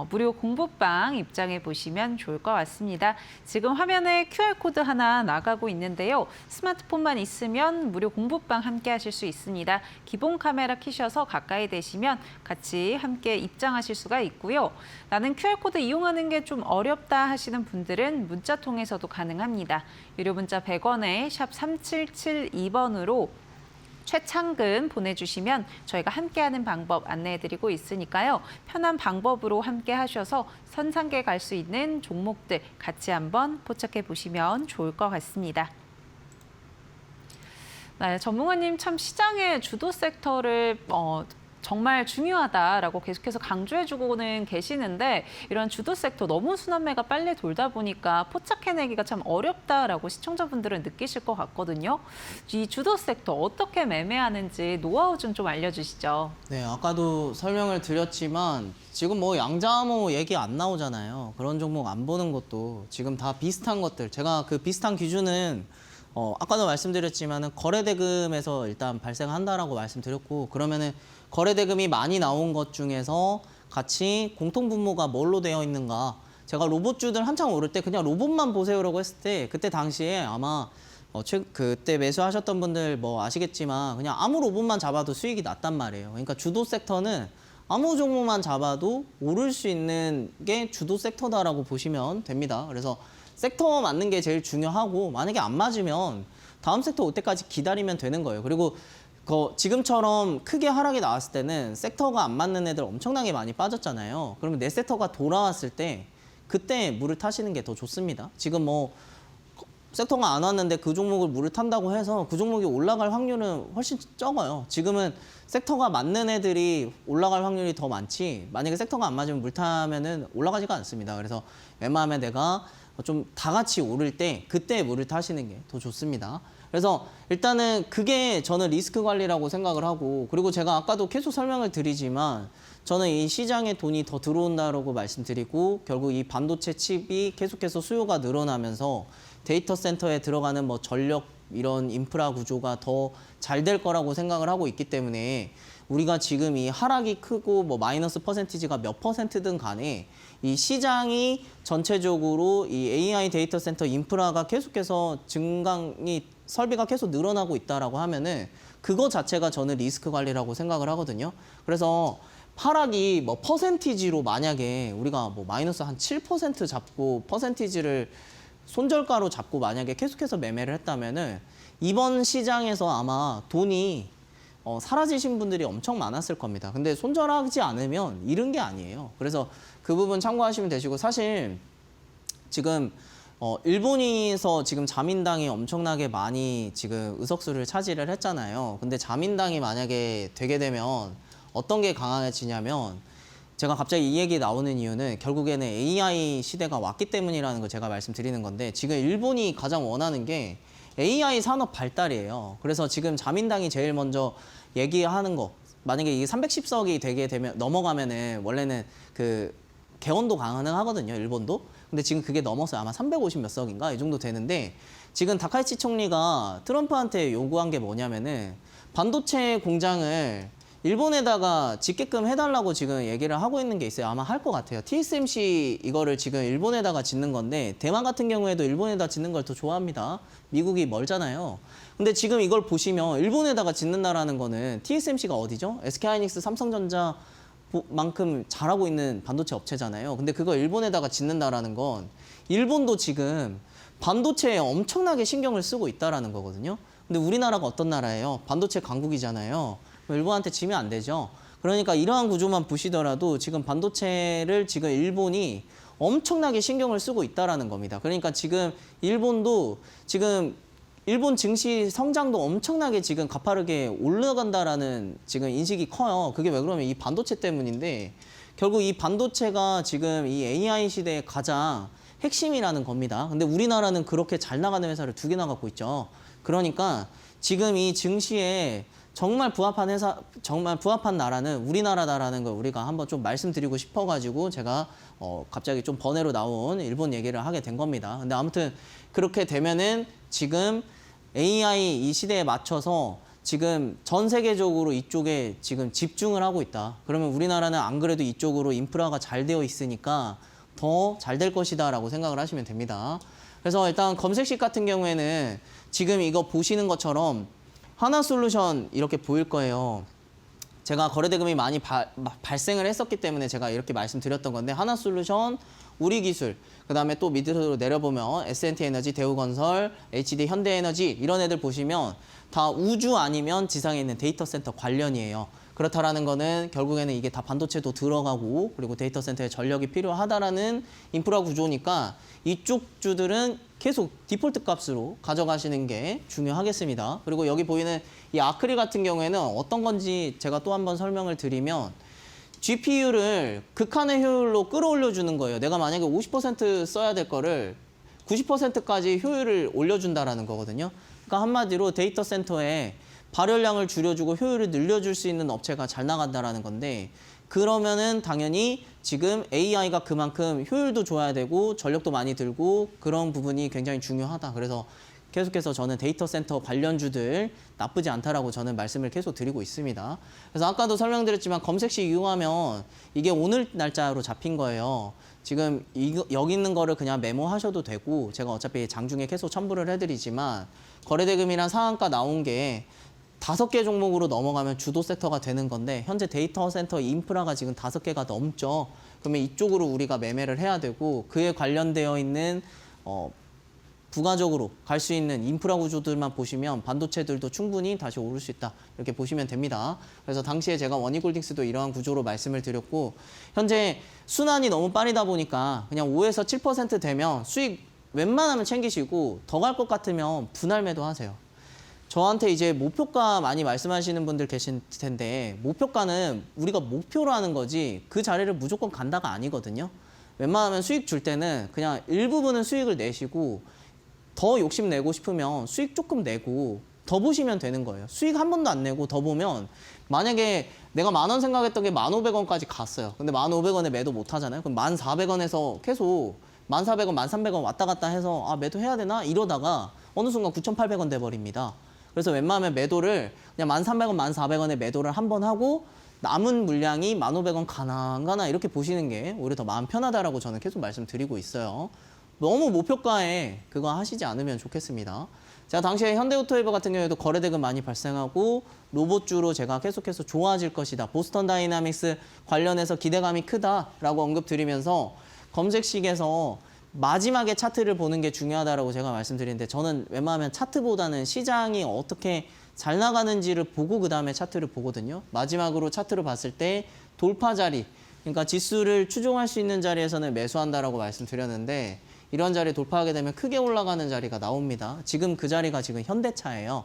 무료 공부방 입장해 보시면 좋을 것 같습니다. 지금 화면에 QR코드 하나 나가고 있는데요. 스마트폰만 있으면 무료 공부방 함께 하실 수 있습니다. 기본 카메라 켜셔서 가까이 대시면 같이 함께 입장하실 수가 있고요. 나는 QR코드 이용하는 게 좀 어렵다 하시는 분들은 문자 통해서도 가능합니다. 유료 문자 100원에 샵 3772번으로 최창근 보내주시면 저희가 함께하는 방법 안내해드리고 있으니까요. 편한 방법으로 함께 하셔서 선상계 갈 수 있는 종목들 같이 한번 포착해 보시면 좋을 것 같습니다. 네, 전문가님 참 시장의 주도 섹터를 정말 중요하다라고 계속해서 강조해주고는 계시는데 이런 주도 섹터 너무 순환매가 빨리 돌다 보니까 포착해내기가 참 어렵다라고 시청자분들은 느끼실 것 같거든요. 이 주도 섹터 어떻게 매매하는지 노하우 좀 알려주시죠. 네, 아까도 설명을 드렸지만 지금 뭐 양자암호 얘기 안 나오잖아요. 그런 종목 안 보는 것도 지금 다 비슷한 것들. 제가 그 비슷한 기준은 아까도 말씀드렸지만은 거래대금에서 일단 발생한다라고 말씀드렸고 그러면은 거래대금이 많이 나온 것 중에서 같이 공통분모가 뭘로 되어 있는가. 제가 로봇주들 한창 오를 때 그냥 로봇만 보세요라고 했을 때 그때 당시에 아마 그때 매수하셨던 분들 뭐 아시겠지만 그냥 아무 로봇만 잡아도 수익이 났단 말이에요. 그러니까 주도 섹터는 아무 종목만 잡아도 오를 수 있는 게 주도 섹터다라고 보시면 됩니다. 그래서 섹터 맞는 게 제일 중요하고 만약에 안 맞으면 다음 섹터 올 때까지 기다리면 되는 거예요. 그리고 지금처럼 크게 하락이 나왔을 때는 섹터가 안 맞는 애들 엄청나게 많이 빠졌잖아요. 그러면 내 섹터가 돌아왔을 때 그때 물을 타시는 게 더 좋습니다. 지금 뭐 섹터가 안 왔는데 그 종목을 물을 탄다고 해서 그 종목이 올라갈 확률은 훨씬 적어요. 지금은 섹터가 맞는 애들이 올라갈 확률이 더 많지, 만약에 섹터가 안 맞으면 물 타면은 올라가지가 않습니다. 그래서 웬만하면 내가 좀 다 같이 오를 때 그때 물을 타시는 게 더 좋습니다. 그래서 일단은 그게 저는 리스크 관리라고 생각을 하고, 그리고 제가 아까도 계속 설명을 드리지만 저는 이 시장에 돈이 더 들어온다라고 말씀드리고, 결국 이 반도체 칩이 계속해서 수요가 늘어나면서 데이터 센터에 들어가는 뭐 전력 이런 인프라 구조가 더 잘 될 거라고 생각을 하고 있기 때문에, 우리가 지금 이 하락이 크고 뭐 마이너스 퍼센티지가 몇 퍼센트든 간에 이 시장이 전체적으로 이 AI 데이터 센터 인프라가 계속해서 증강이 설비가 계속 늘어나고 있다라고 하면은 그거 자체가 저는 리스크 관리라고 생각을 하거든요. 그래서 하락이 뭐 퍼센티지로 만약에 우리가 뭐 마이너스 한 7% 잡고 퍼센티지를 손절가로 잡고 만약에 계속해서 매매를 했다면은 이번 시장에서 아마 돈이 사라지신 분들이 엄청 많았을 겁니다. 근데 손절하지 않으면 잃은 게 아니에요. 그래서 그 부분 참고하시면 되시고, 사실 지금 일본에서 지금 자민당이 엄청나게 많이 지금 의석수를 차지를 했잖아요. 근데 자민당이 만약에 되게 되면 어떤 게 강해지냐면, 제가 갑자기 이 얘기 나오는 이유는 결국에는 AI 시대가 왔기 때문이라는 걸 제가 말씀드리는 건데, 지금 일본이 가장 원하는 게 AI 산업 발달이에요. 그래서 지금 자민당이 제일 먼저 얘기하는 거, 만약에 이게 310석이 되게 되면 넘어가면은 원래는 그 개헌도 가능하거든요, 일본도. 근데 지금 그게 넘어서 아마 350 몇 석인가 이 정도 되는데, 지금 다카이치 총리가 트럼프한테 요구한 게 뭐냐면은 반도체 공장을 일본에다가 짓게끔 해달라고 지금 얘기를 하고 있는 게 있어요. 아마 할 것 같아요. TSMC 이거를 지금 일본에다가 짓는 건데, 대만 같은 경우에도 일본에다 짓는 걸 더 좋아합니다. 미국이 멀잖아요. 근데 지금 이걸 보시면 일본에다가 짓는다라는 거는 TSMC가 어디죠? SK하이닉스, 삼성전자 만큼 잘하고 있는 반도체 업체잖아요. 근데 그거 일본에다가 짓는다라는 건 일본도 지금 반도체에 엄청나게 신경을 쓰고 있다라는 거거든요. 근데 우리나라가 어떤 나라예요? 반도체 강국이잖아요. 일본한테 지면 안 되죠. 그러니까 이러한 구조만 보시더라도 지금 반도체를 지금 일본이 엄청나게 신경을 쓰고 있다라는 겁니다. 그러니까 지금 일본도 지금 일본 증시 성장도 엄청나게 지금 가파르게 올라간다라는 지금 인식이 커요. 그게 왜 그러면 이 반도체 때문인데, 결국 이 반도체가 지금 이 AI 시대의 가장 핵심이라는 겁니다. 근데 우리나라는 그렇게 잘 나가는 회사를 2개나 갖고 있죠. 그러니까 지금 이 증시에 정말 부합한 회사, 정말 부합한 나라는 우리나라다라는 걸 우리가 한번 좀 말씀드리고 싶어가지고 제가 갑자기 좀 번외로 나온 일본 얘기를 하게 된 겁니다. 근데 아무튼 그렇게 되면은 지금 AI 이 시대에 맞춰서 지금 전 세계적으로 이쪽에 지금 집중을 하고 있다. 그러면 우리나라는 안 그래도 이쪽으로 인프라가 잘 되어 있으니까 더 잘 될 것이다라고 생각을 하시면 됩니다. 그래서 일단 검색식 같은 경우에는 지금 이거 보시는 것처럼 하나솔루션 이렇게 보일 거예요. 제가 거래대금이 많이 발생을 했었기 때문에 제가 이렇게 말씀드렸던 건데, 하나솔루션, 우리기술, 그 다음에 또 밑으로 내려보면 S&T에너지, 대우건설, HD 현대에너지 이런 애들 보시면 다 우주 아니면 지상에 있는 데이터 센터 관련이에요. 그렇다라는 거는 결국에는 이게 다 반도체도 들어가고 그리고 데이터 센터에 전력이 필요하다라는 인프라 구조니까 이쪽 주들은 계속 디폴트 값으로 가져가시는 게 중요하겠습니다. 그리고 여기 보이는 이 아크릴 같은 경우에는 어떤 건지 제가 또 한번 설명을 드리면, GPU를 극한의 효율로 끌어올려 주는 거예요. 내가 만약에 50% 써야 될 거를 90%까지 효율을 올려준다라는 거거든요. 그러니까 한마디로 데이터 센터에 발열량을 줄여주고 효율을 늘려줄 수 있는 업체가 잘 나간다라는 건데, 그러면은 당연히 지금 AI가 그만큼 효율도 좋아야 되고 전력도 많이 들고 그런 부분이 굉장히 중요하다. 그래서 계속해서 저는 데이터 센터 관련주들 나쁘지 않다라고 저는 말씀을 계속 드리고 있습니다. 그래서 아까도 설명드렸지만 검색식 이용하면 이게 오늘 날짜로 잡힌 거예요. 지금 여기 있는 거를 그냥 메모하셔도 되고, 제가 어차피 장중에 계속 첨부를 해드리지만 거래대금이랑 상한가 나온 게 5개 종목으로 넘어가면 주도 섹터가 되는 건데, 현재 데이터 센터 인프라가 지금 5개가 넘죠. 그러면 이쪽으로 우리가 매매를 해야 되고, 그에 관련되어 있는 부가적으로 갈 수 있는 인프라 구조들만 보시면 반도체들도 충분히 다시 오를 수 있다. 이렇게 보시면 됩니다. 그래서 당시에 제가 원익홀딩스도 이러한 구조로 말씀을 드렸고, 현재 순환이 너무 빠르다 보니까 그냥 5에서 7% 되면 수익 웬만하면 챙기시고 더 갈 것 같으면 분할 매도하세요. 저한테 이제 목표가 많이 말씀하시는 분들 계실 텐데 목표가는 우리가 목표로 하는 거지 그 자리를 무조건 간다가 아니거든요. 웬만하면 수익 줄 때는 그냥 일부분은 수익을 내시고 더 욕심 내고 싶으면 수익 조금 내고 더 보시면 되는 거예요. 수익 한 번도 안 내고 더 보면 만약에 내가 10,000원 생각했던 게 1,500원까지 갔어요. 근데 1,500원에 매도 못 하잖아요. 그럼 1,400원에서 계속 1,400원, 1,300원 왔다 갔다 해서 아 매도해야 되나? 이러다가 어느 순간 9,800원 돼버립니다. 그래서 웬만하면 매도를 그냥 1,300원, 1,400원에 매도를 한 번 하고 남은 물량이 1,500원 가나 안 가나 이렇게 보시는 게 오히려 더 마음 편하다라고 저는 계속 말씀드리고 있어요. 너무 목표가에 그거 하시지 않으면 좋겠습니다. 제가 당시에 현대오토웨이버 같은 경우에도 거래대금 많이 발생하고 로봇주로 제가 계속해서 좋아질 것이다. 보스턴 다이나믹스 관련해서 기대감이 크다라고 언급드리면서 검색식에서 마지막에 차트를 보는 게 중요하다라고 제가 말씀드리는데 저는 웬만하면 차트보다는 시장이 어떻게 잘 나가는지를 보고 그다음에 차트를 보거든요. 마지막으로 차트를 봤을 때 돌파 자리, 그러니까 지수를 추종할 수 있는 자리에서는 매수한다라고 말씀드렸는데 이런 자리 돌파하게 되면 크게 올라가는 자리가 나옵니다. 지금 그 자리가 지금 현대차예요.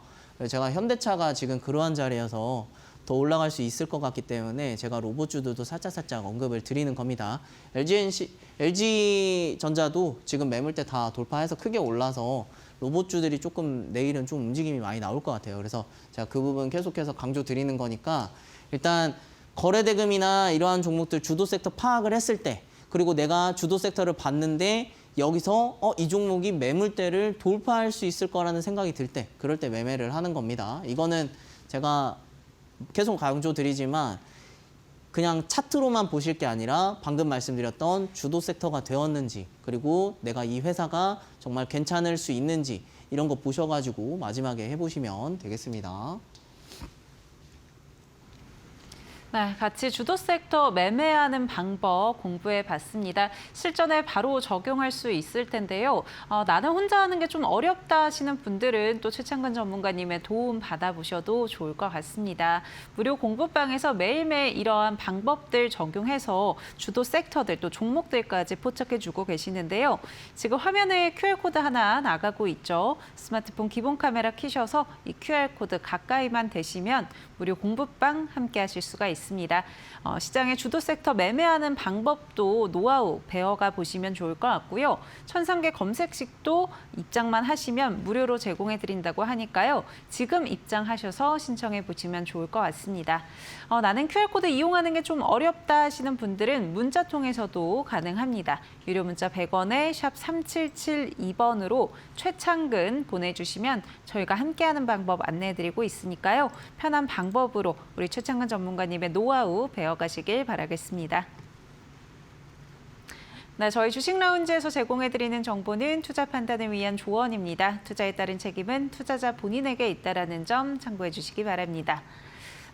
제가 현대차가 지금 그러한 자리여서 더 올라갈 수 있을 것 같기 때문에 제가 로봇주들도 살짝 언급을 드리는 겁니다. LG전자도 지금 매물대 다 돌파해서 크게 올라서 로봇주들이 조금 내일은 좀 움직임이 많이 나올 것 같아요. 그래서 제가 그 부분 계속해서 강조 드리는 거니까 일단 거래대금이나 이러한 종목들 주도 섹터 파악을 했을 때 그리고 내가 주도 섹터를 봤는데 여기서 이 종목이 매물대를 돌파할 수 있을 거라는 생각이 들 때 그럴 때 매매를 하는 겁니다. 이거는 제가 계속 강조드리지만 그냥 차트로만 보실 게 아니라 방금 말씀드렸던 주도 섹터가 되었는지 그리고 내가 이 회사가 정말 괜찮을 수 있는지 이런 거 보셔가지고 마지막에 해보시면 되겠습니다. 네, 같이 주도 섹터 매매하는 방법 공부해 봤습니다. 실전에 바로 적용할 수 있을 텐데요. 나는 혼자 하는 게 좀 어렵다 하시는 분들은 또 최창근 전문가님의 도움 받아보셔도 좋을 것 같습니다. 무료 공부방에서 매일매일 이러한 방법들 적용해서 주도 섹터들 또 종목들까지 포착해주고 계시는데요. 지금 화면에 QR코드 하나 나가고 있죠. 스마트폰 기본 카메라 켜셔서 이 QR코드 가까이만 대시면 무료 공부방 함께 하실 수가 있습니다. 시장의 주도 섹터 매매하는 방법도 노하우 배워가 보시면 좋을 것 같고요. 1,003개 검색식도 입장만 하시면 무료로 제공해 드린다고 하니까요. 지금 입장하셔서 신청해 보시면 좋을 것 같습니다. 나는 QR코드 이용하는 게 좀 어렵다 하시는 분들은 문자 통해서도 가능합니다. 유료 문자 100원에 샵 3772번으로 최창근 보내주시면 저희가 함께하는 방법 안내해 드리고 있으니까요. 편한 방법으로 우리 최창근 전문가님의 노하우 배워가시길 바라겠습니다. 네, 저희 주식 라운지에서 제공해드리는 정보는 투자 판단을 위한 조언입니다. 투자에 따른 책임은 투자자 본인에게 있다는 점 참고해 주시기 바랍니다.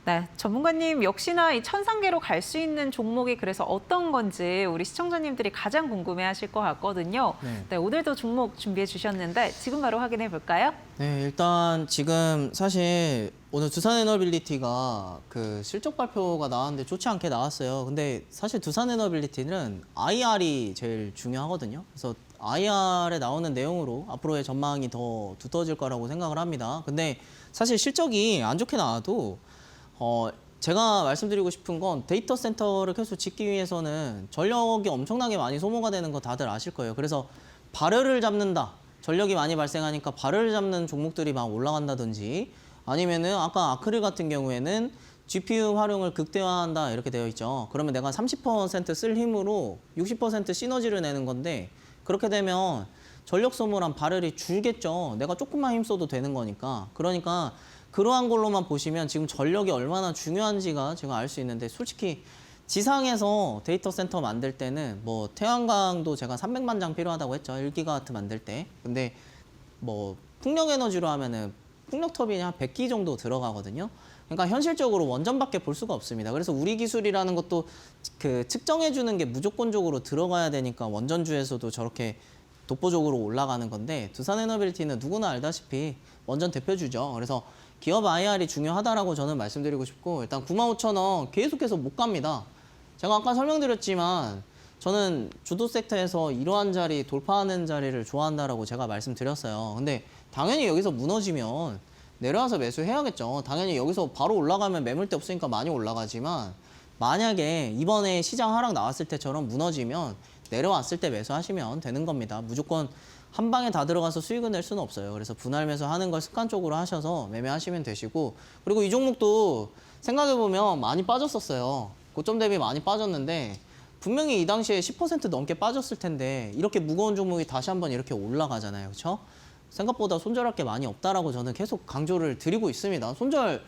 네, 전문가님 역시나 이 1,003개로 갈 수 있는 종목이 그래서 어떤 건지 우리 시청자님들이 가장 궁금해하실 것 같거든요. 네, 오늘도 종목 준비해 주셨는데 지금 바로 확인해 볼까요? 네, 일단 지금 사실 오늘 두산에너빌리티가 그 실적 발표가 나왔는데 좋지 않게 나왔어요. 근데 사실 두산에너빌리티는 IR이 제일 중요하거든요. 그래서 IR에 나오는 내용으로 앞으로의 전망이 더 두터워질 거라고 생각을 합니다. 근데 사실 실적이 안 좋게 나와도 제가 말씀드리고 싶은 건 데이터 센터를 계속 짓기 위해서는 전력이 엄청나게 많이 소모가 되는 거 다들 아실 거예요. 그래서 발열을 잡는다. 전력이 많이 발생하니까 발열을 잡는 종목들이 막 올라간다든지 아니면은 아까 아크릴 같은 경우에는 GPU 활용을 극대화한다 이렇게 되어 있죠. 그러면 내가 30%쓸 힘으로 60% 시너지를 내는 건데 그렇게 되면 전력 소모랑 발열이 줄겠죠. 내가 조금만 힘써도 되는 거니까. 그러니까 그러한 걸로만 보시면 지금 전력이 얼마나 중요한지가 제가 알 수 있는데 솔직히 지상에서 데이터 센터 만들 때는 뭐 태양광도 제가 300만 장 필요하다고 했죠. 1기가와트 만들 때. 근데 뭐 풍력 에너지로 하면은 풍력 터빈이 한 100기 정도 들어가거든요. 그러니까 현실적으로 원전밖에 볼 수가 없습니다. 그래서 우리 기술이라는 것도 그 측정해 주는 게 무조건적으로 들어가야 되니까 원전주에서도 저렇게 독보적으로 올라가는 건데 두산에너빌리티는 누구나 알다시피 원전 대표주죠. 그래서 기업 IR이 중요하다라고 저는 말씀드리고 싶고 일단 95,000원 계속해서 못 갑니다. 제가 아까 설명드렸지만 저는 주도 섹터에서 이러한 자리, 돌파하는 자리를 좋아한다라고 제가 말씀드렸어요. 근데 당연히 여기서 무너지면 내려와서 매수해야겠죠. 당연히 여기서 바로 올라가면 매물대 없으니까 많이 올라가지만 만약에 이번에 시장 하락 나왔을 때처럼 무너지면 내려왔을 때 매수하시면 되는 겁니다. 무조건 한 방에 다 들어가서 수익을 낼 수는 없어요. 그래서 분할 매수하는 걸 습관적으로 하셔서 매매하시면 되시고, 그리고 이 종목도 생각해보면 많이 빠졌었어요. 고점 대비 많이 빠졌는데 분명히 이 당시에 10% 넘게 빠졌을 텐데 이렇게 무거운 종목이 다시 한번 이렇게 올라가잖아요. 그렇죠? 생각보다 손절할 게 많이 없다라고 저는 계속 강조를 드리고 있습니다. 손절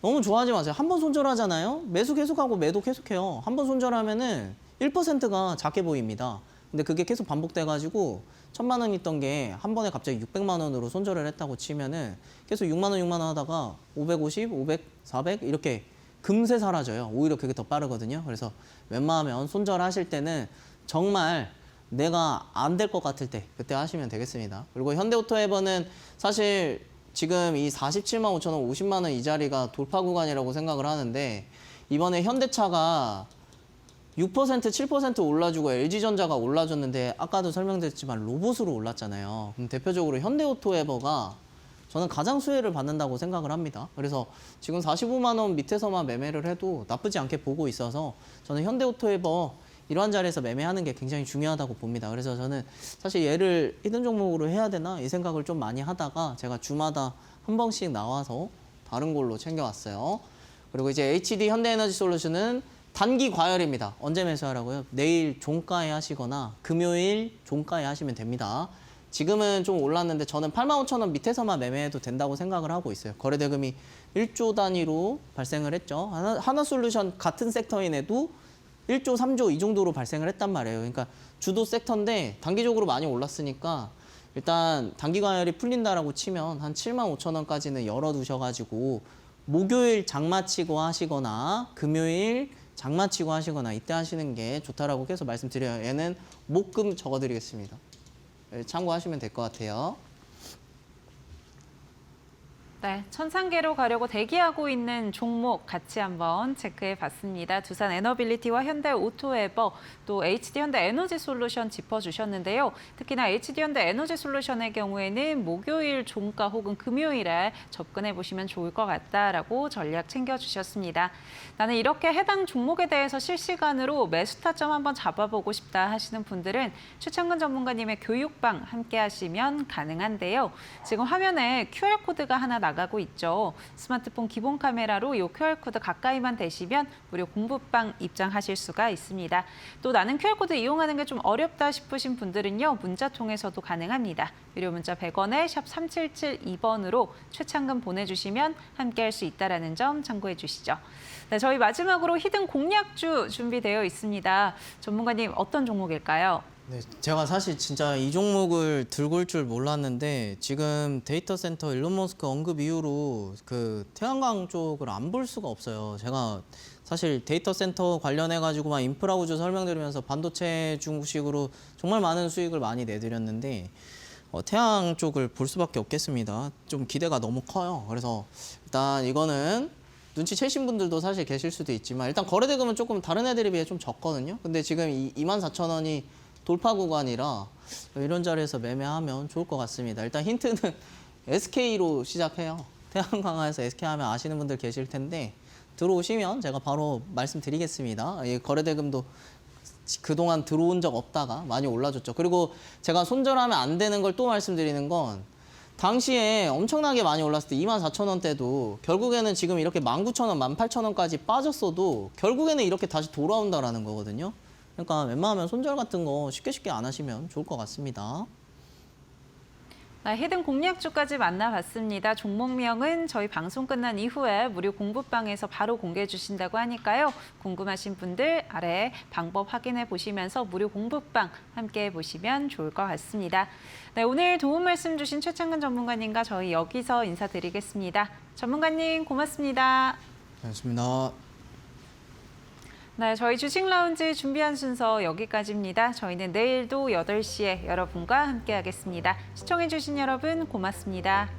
너무 좋아하지 마세요. 한 번 손절하잖아요. 매수 계속하고 매도 계속해요. 한 번 손절하면은 1%가 작게 보입니다. 근데 그게 계속 반복돼가지고 1,000만 원 있던 게 한 번에 갑자기 600만 원으로 손절을 했다고 치면은 계속 6만 원, 6만 원 하다가 550, 500, 400 이렇게 금세 사라져요. 오히려 그게 더 빠르거든요. 그래서 웬만하면 손절하실 때는 정말 내가 안 될 것 같을 때 그때 하시면 되겠습니다. 그리고 현대오토에버는 사실 지금 이 47만 5천 원, 50만 원 이 자리가 돌파 구간이라고 생각을 하는데 이번에 현대차가 6%, 7% 올라주고 LG전자가 올라줬는데 아까도 설명드렸지만 로봇으로 올랐잖아요. 그럼 대표적으로 현대오토에버가 저는 가장 수혜를 받는다고 생각을 합니다. 그래서 지금 45만 원 밑에서만 매매를 해도 나쁘지 않게 보고 있어서 저는 현대오토에버 이러한 자리에서 매매하는 게 굉장히 중요하다고 봅니다. 그래서 저는 사실 얘를 히든 종목으로 해야 되나 이 생각을 좀 많이 하다가 제가 주마다 한 번씩 나와서 다른 걸로 챙겨왔어요. 그리고 이제 HD 현대에너지솔루션은 단기 과열입니다. 언제 매수하라고요? 내일 종가에 하시거나 금요일 종가에 하시면 됩니다. 지금은 좀 올랐는데 저는 85,000원 밑에서만 매매해도 된다고 생각을 하고 있어요. 거래대금이 1조 단위로 발생을 했죠. 하나솔루션 같은 섹터인에도 1조, 3조 이 정도로 발생을 했단 말이에요. 그러니까 주도 섹터인데 단기적으로 많이 올랐으니까 일단 단기 과열이 풀린다라고 치면 한 75,000원까지는 열어두셔가지고 목요일 장마치고 하시거나 금요일 장마치고 하시거나 이때 하시는 게 좋다라고 계속 말씀드려요. 얘는 목금 적어드리겠습니다. 참고하시면 될 것 같아요. 네, 천상계로 가려고 대기하고 있는 종목 같이 한번 체크해 봤습니다. 두산 에너빌리티와 현대 오토에버, 또 HD 현대 에너지 솔루션 짚어주셨는데요. 특히나 HD 현대 에너지 솔루션의 경우에는 목요일 종가 혹은 금요일에 접근해 보시면 좋을 것 같다라고 전략 챙겨주셨습니다. 나는 이렇게 해당 종목에 대해서 실시간으로 매수 타점 한번 잡아보고 싶다 하시는 분들은 최창근 전문가님의 교육방 함께 하시면 가능한데요. 지금 화면에 QR코드가 하나 나가고 있죠. 스마트폰 기본 카메라로 이 QR코드 가까이만 대시면 무료 공부방 입장하실 수가 있습니다. 또 나는 QR코드 이용하는 게 좀 어렵다 싶으신 분들은요. 문자 통해서도 가능합니다. 유료 문자 100원에 샵 3772번으로 최창근 보내주시면 함께 할 수 있다는 점 참고해 주시죠. 네, 저희 마지막으로 히든 공략주 준비되어 있습니다. 전문가님 어떤 종목일까요? 네, 제가 사실 진짜 이 종목을 들고 올 줄 몰랐는데 지금 데이터 센터 일론 머스크 언급 이후로 그 태양광 쪽을 안 볼 수가 없어요. 제가 사실 데이터 센터 관련해 가지고 막 인프라 구조 설명드리면서 반도체 중국식으로 정말 많은 수익을 많이 내드렸는데 태양 쪽을 볼 수밖에 없겠습니다. 좀 기대가 너무 커요. 그래서 일단 이거는 눈치채신 분들도 사실 계실 수도 있지만 일단 거래대금은 조금 다른 애들에 비해 좀 적거든요. 근데 지금 24,000원이 돌파 구간이라 이런 자리에서 매매하면 좋을 것 같습니다. 일단 힌트는 SK로 시작해요. 태양광화에서 SK 하면 아시는 분들 계실 텐데 들어오시면 제가 바로 말씀드리겠습니다. 이 거래대금도 그동안 들어온 적 없다가 많이 올라줬죠. 그리고 제가 손절하면 안 되는 걸 또 말씀드리는 건 당시에 엄청나게 많이 올랐을 때 24,000원대도 결국에는 지금 이렇게 19,000원, 18,000원까지 빠졌어도 결국에는 이렇게 다시 돌아온다라는 거거든요. 그러니까 웬만하면 손절 같은 거 쉽게 안 하시면 좋을 것 같습니다. 네, 히든 공략주까지 만나봤습니다. 종목명은 저희 방송 끝난 이후에 무료 공부방에서 바로 공개해 주신다고 하니까요. 궁금하신 분들 아래 방법 확인해 보시면서 무료 공부방 함께 보시면 좋을 것 같습니다. 네, 오늘 도움 말씀 주신 최창근 전문가님과 저희 여기서 인사드리겠습니다. 전문가님 고맙습니다. 고맙습니다. 네, 저희 주식 라운지 준비한 순서 여기까지입니다. 저희는 내일도 8시에 여러분과 함께하겠습니다. 시청해주신 여러분 고맙습니다.